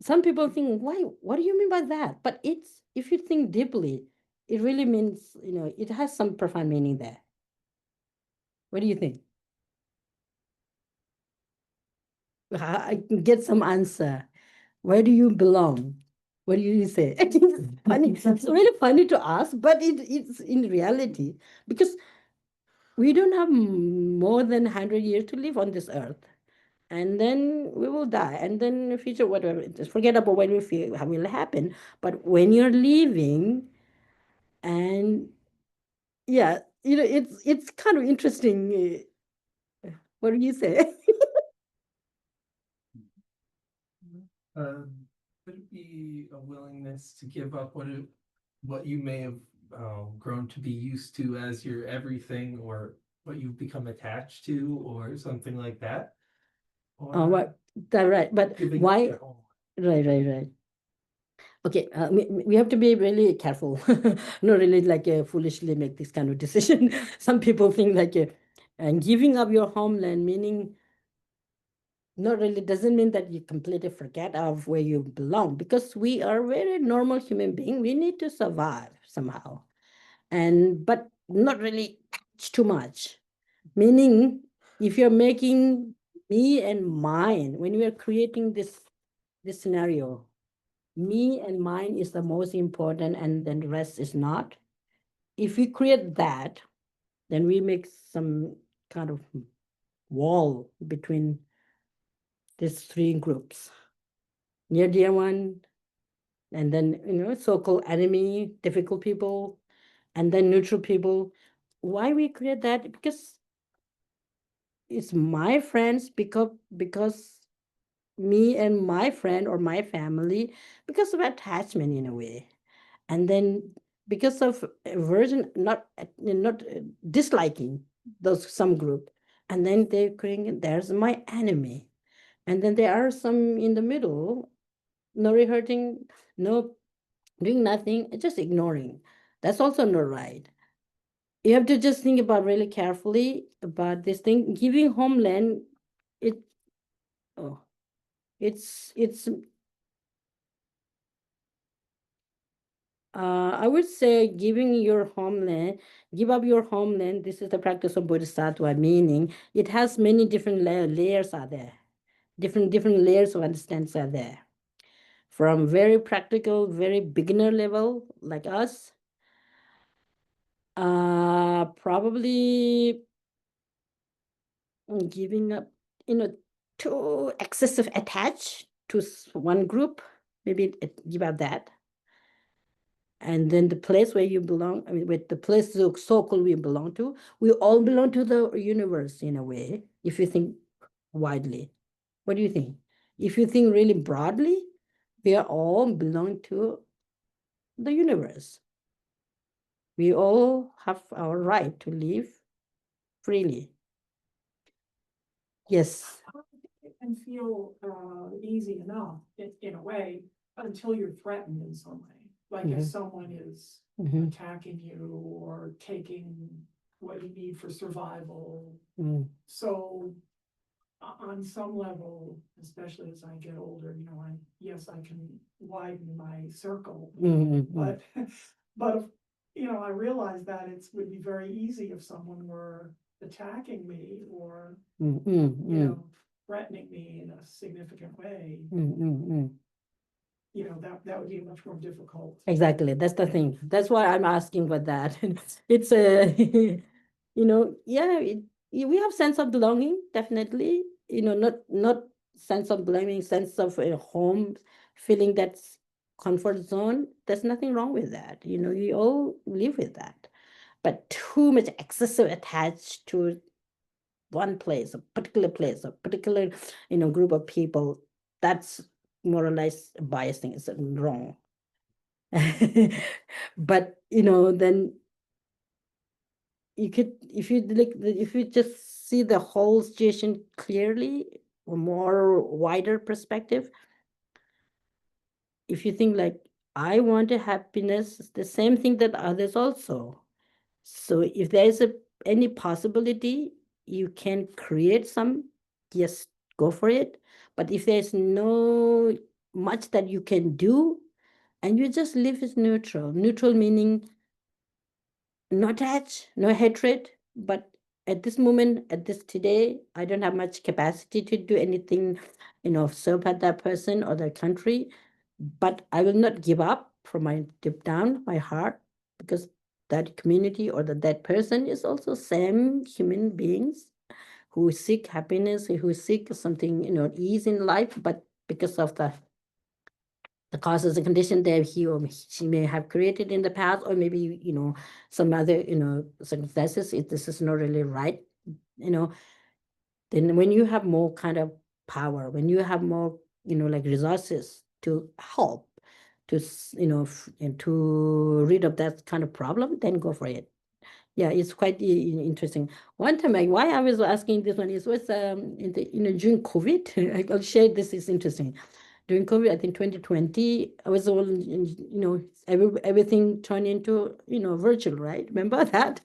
B: some people think, why, what do you mean by that? But it's, if you think deeply, it really means, it has some profound meaning there. What do you think? I can get some answer. Where do you belong? What do you say? I think it's funny. It's really funny to ask, but it's in reality, because we don't have more than 100 years to live on this earth. And then we will die. And then in the future, whatever, just forget about when we feel how will happen. But when you're living, and yeah, it's kind of interesting. What do you say?
A: Could it be a willingness to give up what you may have grown to be used to as your everything, or what you've become attached to, or something like that?
B: Oh, what? That right. But
A: Giving up
B: why?
A: your home.
B: Right. Okay, we have to be really careful. Not really like foolishly make this kind of decision. Some people think like and giving up your homeland, meaning not really doesn't mean that you completely forget of where you belong, because we are very normal human being. We need to survive somehow, and but not really too much. Meaning, if you're making me and mine, when we are creating this scenario, me and mine is the most important, and then the rest is not. If we create that, then we make some kind of wall between these three groups. Near dear one, and then so-called enemy, difficult people, And then neutral people, why we create that? Because it's my friends, because me and my friend or my family, because of attachment in a way. And then because of aversion, not disliking those some group, and then they're creating, there's my enemy. And then there are some in the middle, no hurting, no doing nothing, just ignoring. That's also not right. You have to just think about really carefully about this thing. Giving homeland, it oh, it's I would say giving your homeland, give up your homeland. This is the practice of Bodhisattva, meaning it has many different layers are there. Different layers of understandings are there. From very practical, very beginner level, like us, probably giving up, too excessive attached to one group, maybe give up that. And then the place where you belong, I mean, with the place so-called we belong to, we all belong to the universe in a way, if you think widely. What do you think? If you think really broadly, we are all belong to the universe. We all have our right to live freely. Yes.
E: It can feel easy enough in a way until you're threatened in some way. Like if someone is attacking you or taking what you need for survival. So on some level, especially as I get older, I can widen my circle, but I realize that it would be very easy if someone were attacking me or threatening me in a significant way. That would be much more difficult.
B: Exactly. That's the thing. That's why I'm asking for that. It's a, we have sense of belonging, definitely. Not sense of belonging, sense of a home, feeling that's comfort zone. There's nothing wrong with that. We all live with that. But too much excessive attached to one place, a particular, group of people, that's more or less a bias thing. It's wrong. But then you could, if you just see the whole situation clearly, a more wider perspective, if you think like, I want a happiness, it's the same thing that others also. So if there is any possibility you can create some, yes, go for it. But if there's no much that you can do, and you just live as neutral meaning no attach, no hatred, but at this moment, at this today, I don't have much capacity to do anything, serve at that person or that country, but I will not give up from my deep down, my heart, because that community or that person is also same human beings who seek happiness, who seek something, ease in life, but because of the causes and condition that he or she may have created in the past, or maybe, some other, circumstances, if this is not really right, then when you have more kind of power, when you have more, like resources to help, to, and to rid of that kind of problem, then go for it. Yeah, it's quite interesting. One time, why I was asking this one is was in the during COVID. I'll share this. Is interesting. During COVID, I think 2020, I was all everything turned into virtual, right? Remember that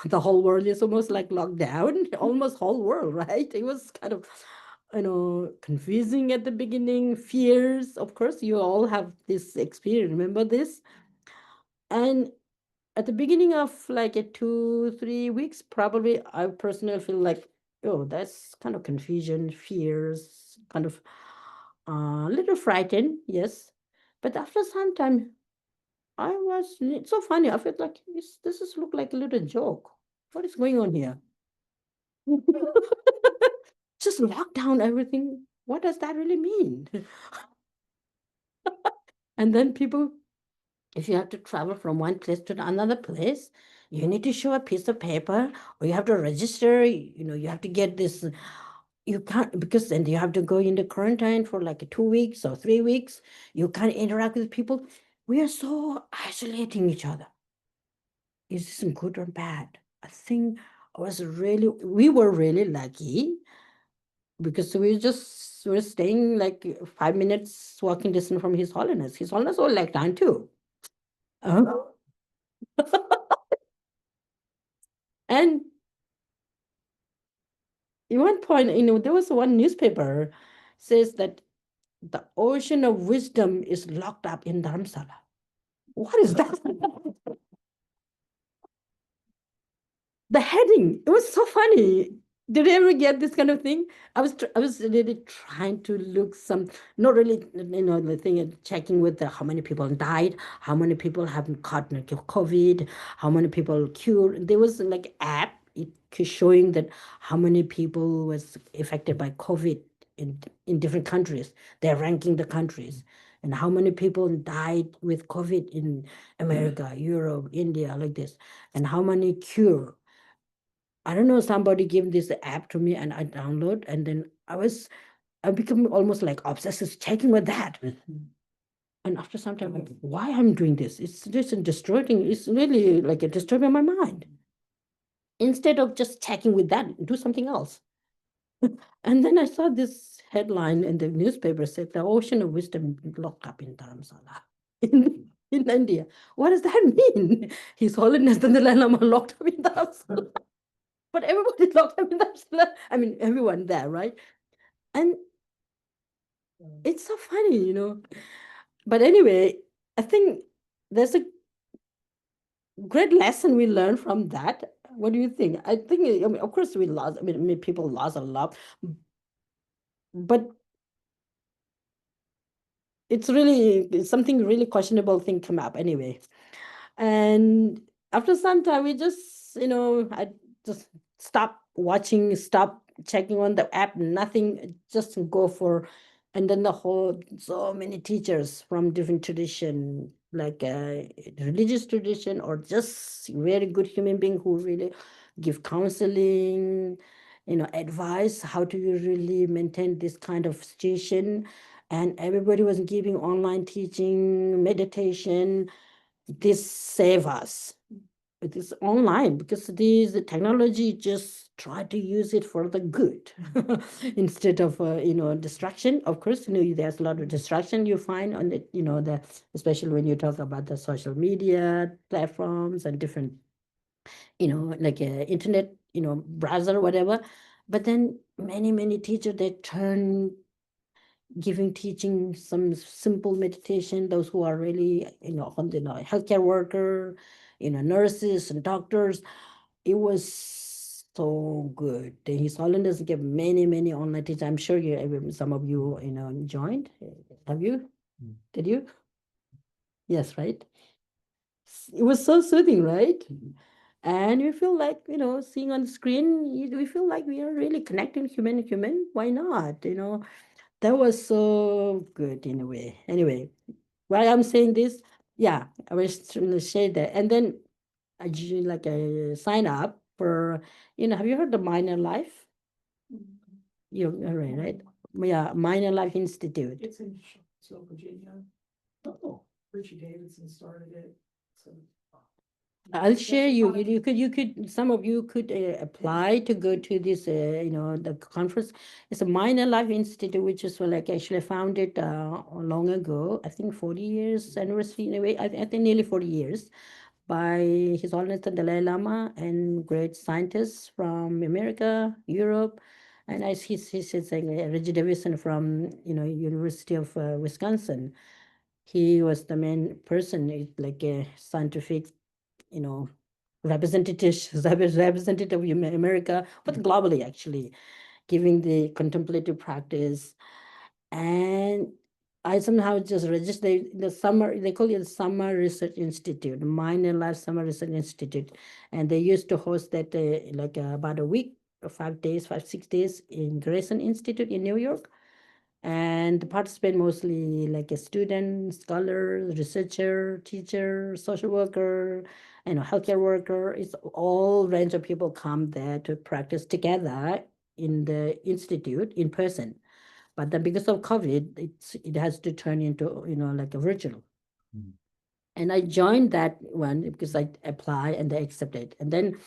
B: the whole world is almost like locked down, almost whole world, right? It was kind of confusing at the beginning, fears. Of course, you all have this experience. Remember this, and at the beginning of like a 2-3 weeks, probably I personally feel like, oh, that's kind of confusion, fears, kind of a little frightened, yes. But after some time, it's so funny. I felt like this is look like a little joke. What is going on here? Just lock down everything. What does that really mean? And then people If you have to travel from one place to another place, you need to show a piece of paper, or you have to register, you have to get this. You can't, because then you have to go into quarantine for like 2 weeks or 3 weeks. You can't interact with people. We are so isolating each other. Is this good or bad? I think we were really lucky because we're staying like 5 minutes walking distance from His Holiness. His Holiness was like down too. Uh-huh. And at one point, there was one newspaper says that the ocean of wisdom is locked up in Dharamsala. What is that? The heading, it was so funny. Did you ever get this kind of thing? I was really trying to look not really, the thing of checking with how many people died, how many people have caught COVID, how many people cured. There was like app showing that how many people was affected by COVID in different countries. They're ranking the countries and how many people died with COVID in America, Europe, India, like this, and how many cure. I don't know, somebody gave this app to me and I download, and then I become almost like obsessive checking with that. And after some time, like, why I'm doing this? It's just destroying, it's really like disturbing my mind. Instead of just checking with that, do something else. And then I saw this headline in the newspaper said the ocean of wisdom locked up in Dharamsala in India. What does that mean? His Holiness the Dalai Lama locked up in Dharamsala. But everybody locked up in Dharamsala. I mean, everyone there, right? And it's so funny. But anyway, I think there's a great lesson we learned from that. What do you think? I think, of course, we lost. People lost a lot, but it's something really questionable thing come up anyway. And after some time, I just stop watching, stop checking on the app, nothing, just go for, and then so many teachers from different tradition, like religious tradition, or just very good human being who really give counseling, advice, how do you really maintain this kind of situation. And everybody was giving online teaching, meditation. This save us. It is online because the technology just try to use it for the good instead of distraction. Of course, there's a lot of distraction you find on it. Especially when you talk about the social media platforms and different, like internet, browser, whatever. But then many teachers, they turn giving teaching some simple meditation, those who are really healthcare worker, nurses and doctors. It was so good. His Holiness gave many online teaching. I'm sure some of you joined. Have you? Did you? Yes, right. It was so soothing, right? And we feel like, seeing on the screen, we feel like we are really connecting human to human. Why not? That was so good in a way. Anyway, why I'm saying this, yeah, I was trying to say that. And then I sign up for, have you heard of Minor Life? You already, right? Yeah, Minor Life Institute.
E: It's in Charlottesville, Virginia.
A: Oh,
E: Richie Davidson started it, so.
B: I'll share you. Some of you could apply to go to this, the conference. It's a Minor Life Institute, which is like actually founded long ago. I think 40 years anniversary in a way. I think nearly 40 years by His Holiness the Dalai Lama and great scientists from America, Europe, and I see he's like Reggie Davidson from University of Wisconsin. He was the main person, like a scientific you know, representative of America, but globally actually, giving the contemplative practice. And I somehow just registered in the summer, they call it the Summer Research Institute, Minor Life Summer Research Institute. And they used to host that about a week, or 5 days, 6 days in Grayson Institute in New York. And the participant mostly like a student, scholar, researcher, teacher, social worker, healthcare worker. It's all range of people come there to practice together in the institute in person. But then because of COVID, it has to turn into, like a virtual.
C: Mm.
B: And I joined that one because I applied and they accepted. And then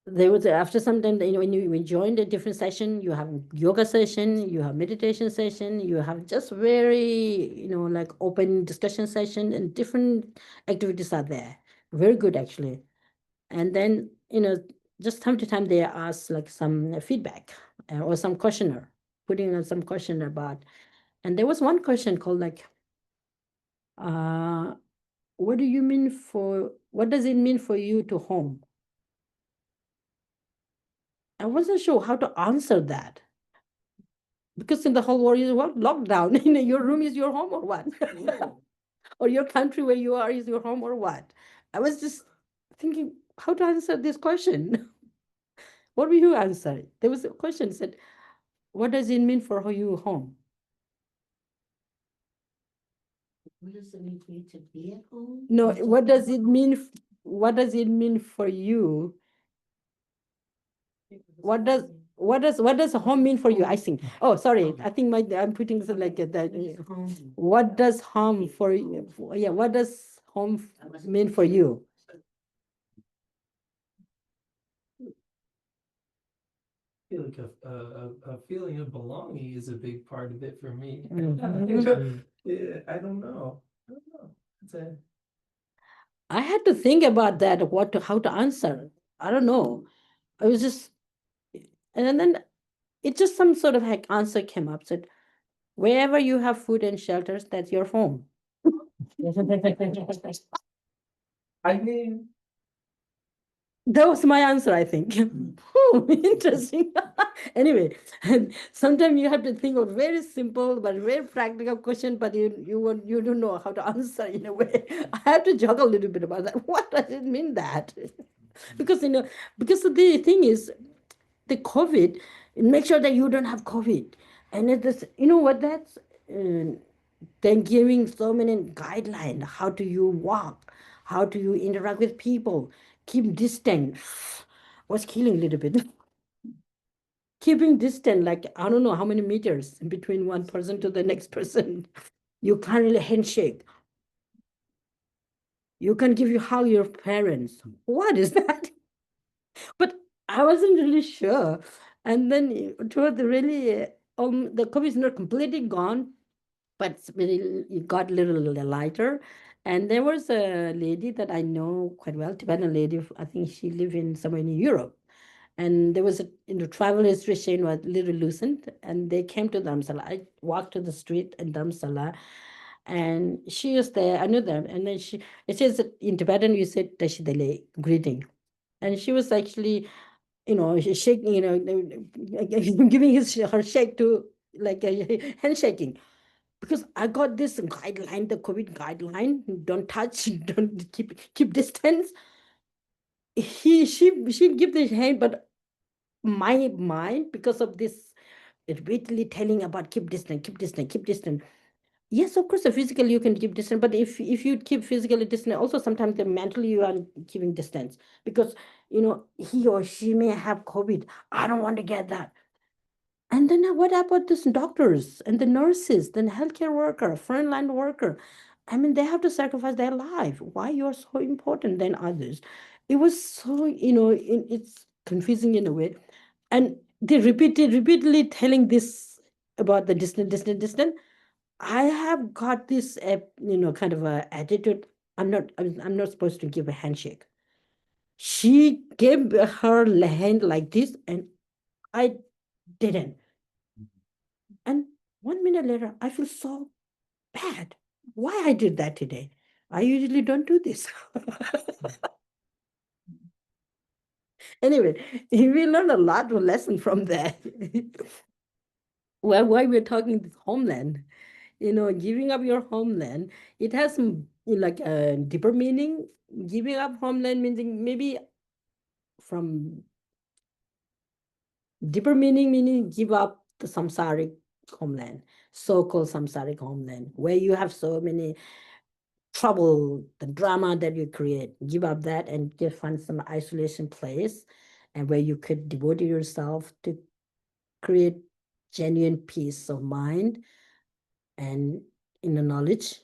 B: there was after some time, when you join a different session, you have yoga session, you have meditation session, you have just very, like open discussion session, and different activities are there. Very good actually. And then, just time to time they ask like some feedback or some questionnaire, putting on some question about. And there was one question called like, uh, what does it mean for you to home? I wasn't sure how to answer that. Because in the whole world is what? Lockdown. Your room is your home or what? Or your country where you are is your home or what? I was just thinking how to answer this question. What will you answer? There was a question said, what does it mean for you home?
D: What does it mean for you to be at home?
B: No,
D: Or to
B: what does
D: be
B: it mean? What does it mean for you? What does home mean for you? I think. Oh, sorry. I think I'm putting something like that.
D: home?
B: What does home for you? Yeah, what does home mean for you?
A: I feel like a feeling of belonging is a big part of it for me.
B: Mhm.
A: Yeah, I don't know. It's a,
B: I had to think about that, how to answer. I don't know. I was just, and then it just some sort of like answer came up, said, wherever you have food and shelters, that's your home.
A: I mean,
B: That was my answer, I think. Oh, interesting. Anyway, sometimes you have to think of very simple but very practical question, but you don't know how to answer in a way. I have to juggle a little bit about that. What does it mean that? Because because the thing is, the COVID, make sure that you don't have COVID. And it is, what that's then giving so many guidelines. How do you walk? How do you interact with people? Keep distance. Was killing a little bit. Keeping distance, like I don't know how many meters between one person to the next person. You can't really handshake. You can give you hug your parents. What is that? But I wasn't really sure. And then toward the really, the COVID is not completely gone, but it got a little lighter. And there was a lady that I know quite well, Tibetan lady. I think she lived in somewhere in Europe. And there was travel restriction was a little loosened, and they came to Dharamsala. I walked to the street in Dharamsala, and she was there. I knew them, and then it says that in Tibetan you said Tashidale, greeting, and she was actually, shaking, giving her shake to like a handshaking. Because I got this guideline, the COVID guideline, don't touch, don't keep distance. She give the hand, but my mind, because of this repeatedly telling about keep distance, keep distance, keep distance. Yes, of course, physically you can keep distance, but if you keep physically distant, also sometimes the mentally you are keeping distance because he or she may have COVID. I don't want to get that. And then what about these doctors and the nurses, then healthcare worker, frontline worker? I mean, they have to sacrifice their life. Why you are so important than others? It was so, it's confusing in a way. And they repeatedly telling this about the distant. I have got this, kind of a attitude. I'm not supposed to give a handshake. She gave her hand like this, and I didn't. And 1 minute later, I feel so bad. Why I did that today? I usually don't do this. Anyway, we learned a lot of lesson from that. Well, why we're talking this homeland, giving up your homeland, it has some like a deeper meaning. Giving up homeland meaning maybe from deeper meaning give up the samsaric homeland, so-called samsaric homeland, where you have so many trouble, the drama that you create. Give up that and just find some isolation place, and where you could devote yourself to create genuine peace of mind and inner knowledge.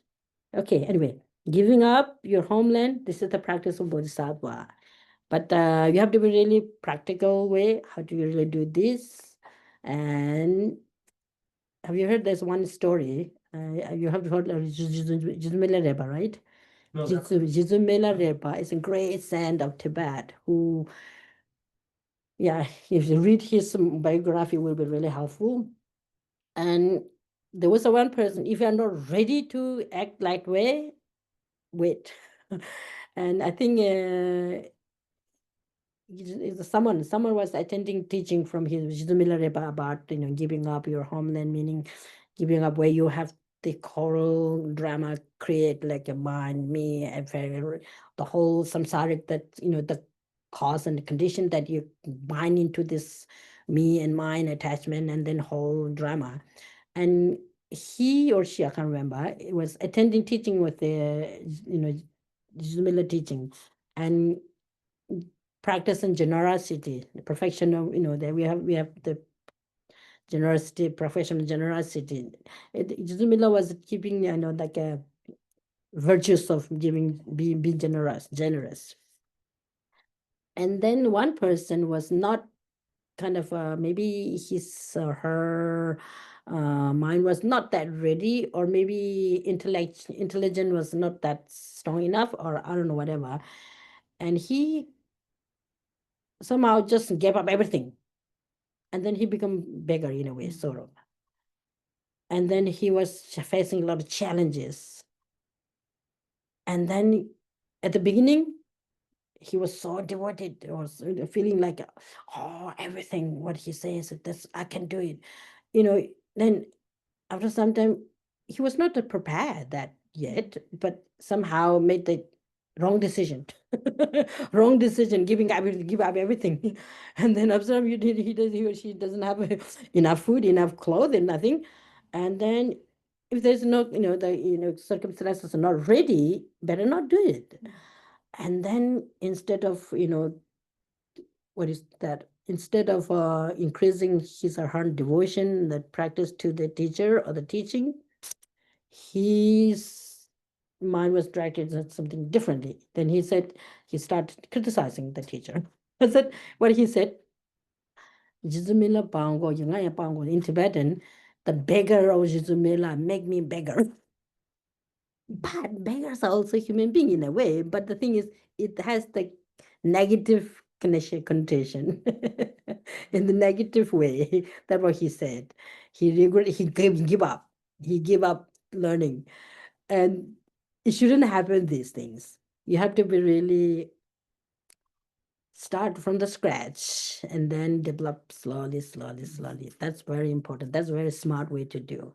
B: Okay, anyway, giving up your homeland, this is the practice of Bodhisattva. But you have to be really practical way. How do you really do this? And have you heard this one story? You have heard of Jizumela Repa, right?
A: No,
B: Jizumela Repa is a great saint of Tibet who, yeah, if you read his biography, will be really helpful. And there was a one person, if you are not ready to act like way, wait. And I think someone was attending teaching from his Jidumila Reba about giving up your homeland, meaning giving up where you have the choral drama create like a mind, me, and the whole samsaric that the cause and the condition that you bind into this me and mine attachment and then whole drama. And he or she, I can't remember, was attending teaching with the Jidumila teaching and practice and generosity, the perfection of that we have the generosity, professional generosity. Jizumila was keeping like a virtues of giving, being generous. And then one person was not kind of maybe his or her mind was not that ready, or maybe intelligent was not that strong enough, or I don't know, whatever. And he somehow just gave up everything, and then he become beggar in a way, sort of. And then he was facing a lot of challenges. And then at the beginning, he was so devoted, or feeling like, oh, everything what he says, this I can do it. Then after some time, he was not prepared that yet, but somehow made the wrong decision. Wrong decision, give up everything. And then observe he or she doesn't have enough food, enough clothes, and nothing. And then if there's no, the circumstances are not ready, better not do it. And then instead of, what is that? Instead of increasing his or her devotion, the practice to the teacher or the teaching, his mind was directed at something differently. Then he started criticizing the teacher. I said, what he said, Jizumila Pango, Yungaya Pango, in Tibetan, the beggar of Jizumila make me beggar. But beggars are also human being in a way. But the thing is, it has the negative connotation in the negative way. That's what he said. He give up. He gave up learning. And it shouldn't happen, these things. You have to be really start from the scratch and then develop slowly, slowly, slowly. That's very important. That's a very smart way to do.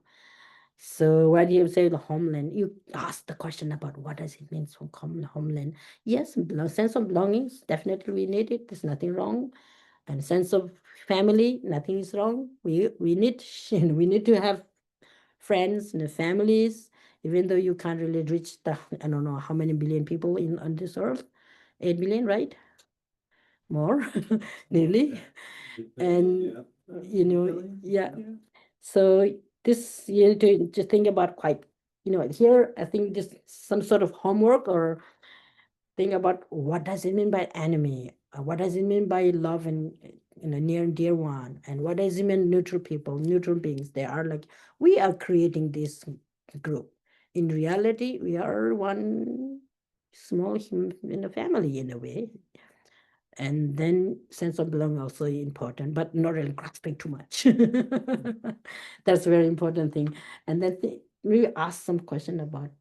B: So what you say, the homeland, you ask the question about what does it mean from homeland. Yes, sense of belongings, definitely we need it. There's nothing wrong. And sense of family, nothing is wrong. We need we need to have friends and families, even though you can't really reach the, I don't know how many billion people on this earth. 8 billion, right? More, nearly. And yeah. So this you need to just think about quite, here I think this some sort of homework, or think about what does it mean by enemy, what does it mean by love and near and dear one, and what does it mean neutral people, neutral beings. They are like, we are creating this group. In reality, we are one small human family in a way. And then sense of belonging also important, but not really grasping too much. That's a very important thing. And then maybe ask some question about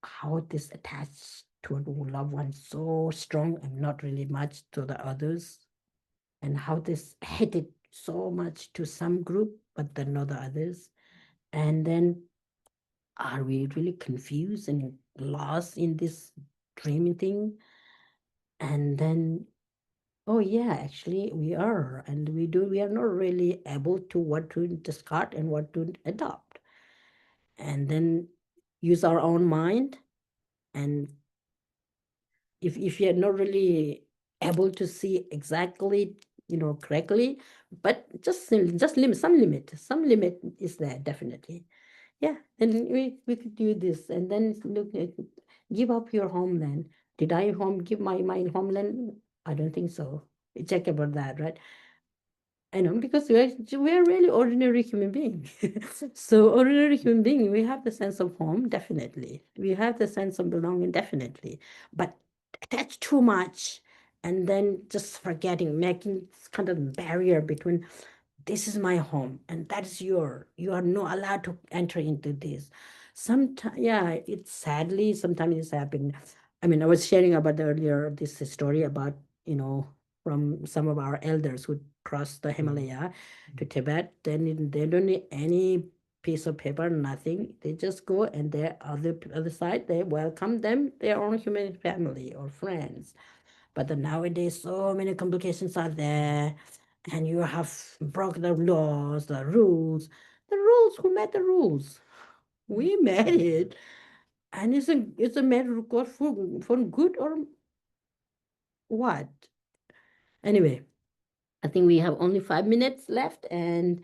B: how this attached to a loved one so strong and not really much to the others, and how this hated so much to some group but then not the others. And then are we really confused and lost in this dreaming thing? And then Oh yeah, actually we are, and we are not really able to what to discard and what to adopt, and then use our own mind. And if you're not really able to see exactly, correctly, but just some limit is there definitely. Yeah, and we could do this, and then look at, give up your homeland. Did I give my homeland? I don't think so. Check about that, right? I know, because we're really ordinary human beings. So ordinary human being, we have the sense of home, definitely. We have the sense of belonging, definitely. But attach too much, and then just forgetting, making this kind of barrier between this is my home and that is your. You are not allowed to enter into this. Sometimes, yeah, it's sadly sometimes it's happened. I mean, I was sharing about earlier this story about, from some of our elders who crossed the Himalaya to Tibet. Then they don't need any piece of paper, nothing. They just go, and their other side, they welcome them, their own human family or friends. But then nowadays, so many complications are there, and you have broken the laws, the rules. The rules, who made the rules? We made it. And it's a matter of course for good or what? Anyway, I think we have only 5 minutes left, and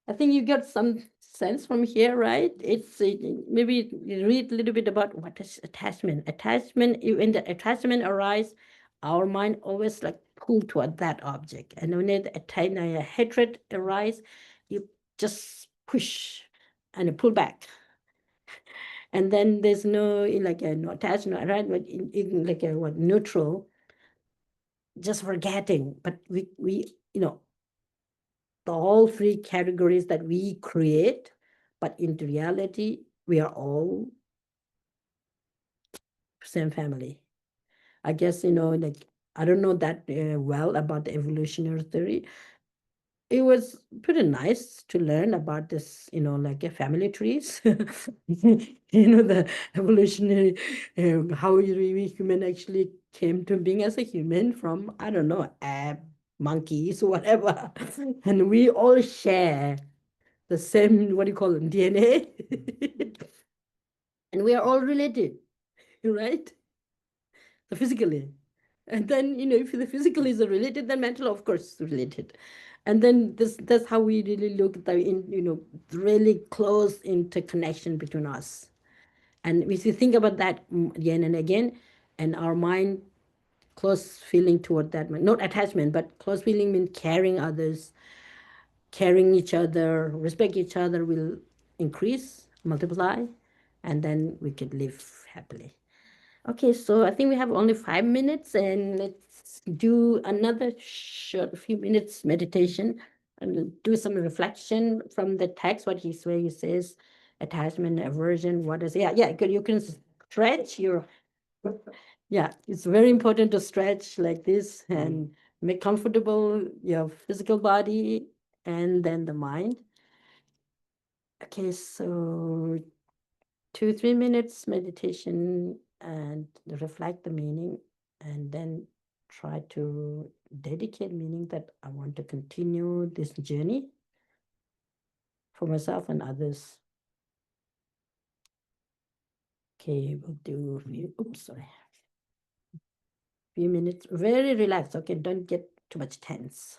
B: I think you got some sense from here, right? Maybe you read a little bit about what is attachment. Attachment, when the attachment arise, our mind always like pull toward that object, and when a hatred arise, you just push and pull back, and then there's no like no attachment, right? But in like a what neutral, just forgetting. But we the all three categories that we create, but in reality, we are all same family. I guess, like, I don't know that well about the evolutionary theory. It was pretty nice to learn about this, like a family trees, the evolutionary, how we human actually came to being as a human from, I don't know, monkeys, whatever. And we all share the same, what do you call it, DNA. And we are all related, right? So physically. And then, if the physical is related, then mental, of course, is related. And then that's how we really look at really close interconnection between us. And if you think about that again and again, and our mind close feeling toward that, not attachment, but close feeling means caring others, caring each other, respect each other will increase, multiply, and then we could live happily. Okay, so I think we have only 5 minutes, and let's do another short few minutes meditation and do some reflection from the text, where he says attachment, aversion, what is, yeah, you can stretch your, yeah, it's very important to stretch like this and make comfortable your physical body and then the mind. Okay, so 2-3 minutes meditation and reflect the meaning, and then try to dedicate meaning that I want to continue this journey for myself and others. Okay, we'll do few minutes, very relaxed. Okay, don't get too much tense.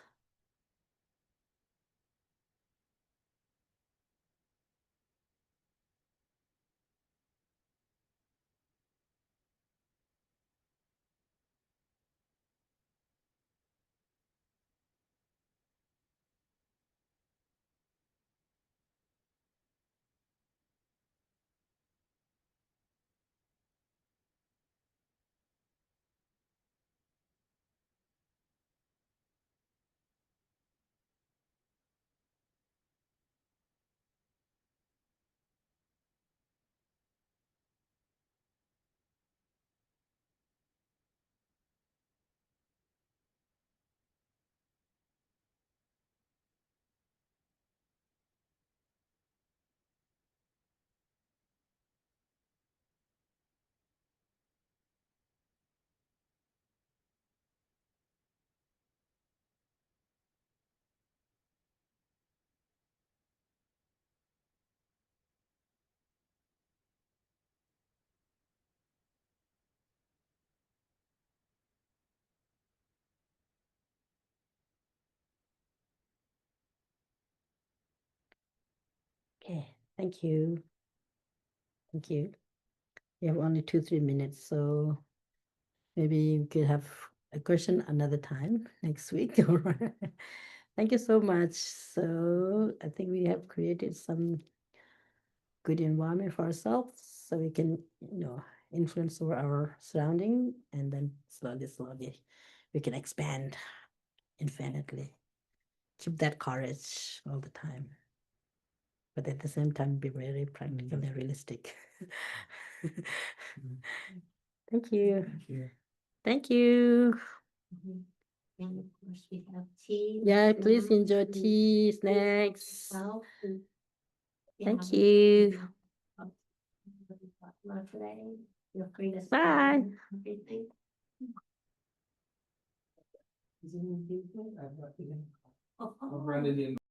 B: Okay, thank you. Thank you. We have only 2-3 minutes, so maybe we could have a question another time next week. Thank you so much. So I think we have created some good environment for ourselves so we can, influence over our surrounding, and then slowly we can expand infinitely. Keep that courage all the time, but at the same time be very practical and realistic. Thank you.
A: Thank you.
B: Thank you.
D: Mhm. And of course, we have tea.
B: Yeah, please
D: snacks,
B: enjoy
D: and
B: tea, snacks.
D: yourself, and
B: Thank
D: yeah,
B: you.
D: Love today. Feel free to.
B: Bye.
D: spend everything.
A: Is it in the paper? I've got it in.
D: Oh,
A: I'll run it in.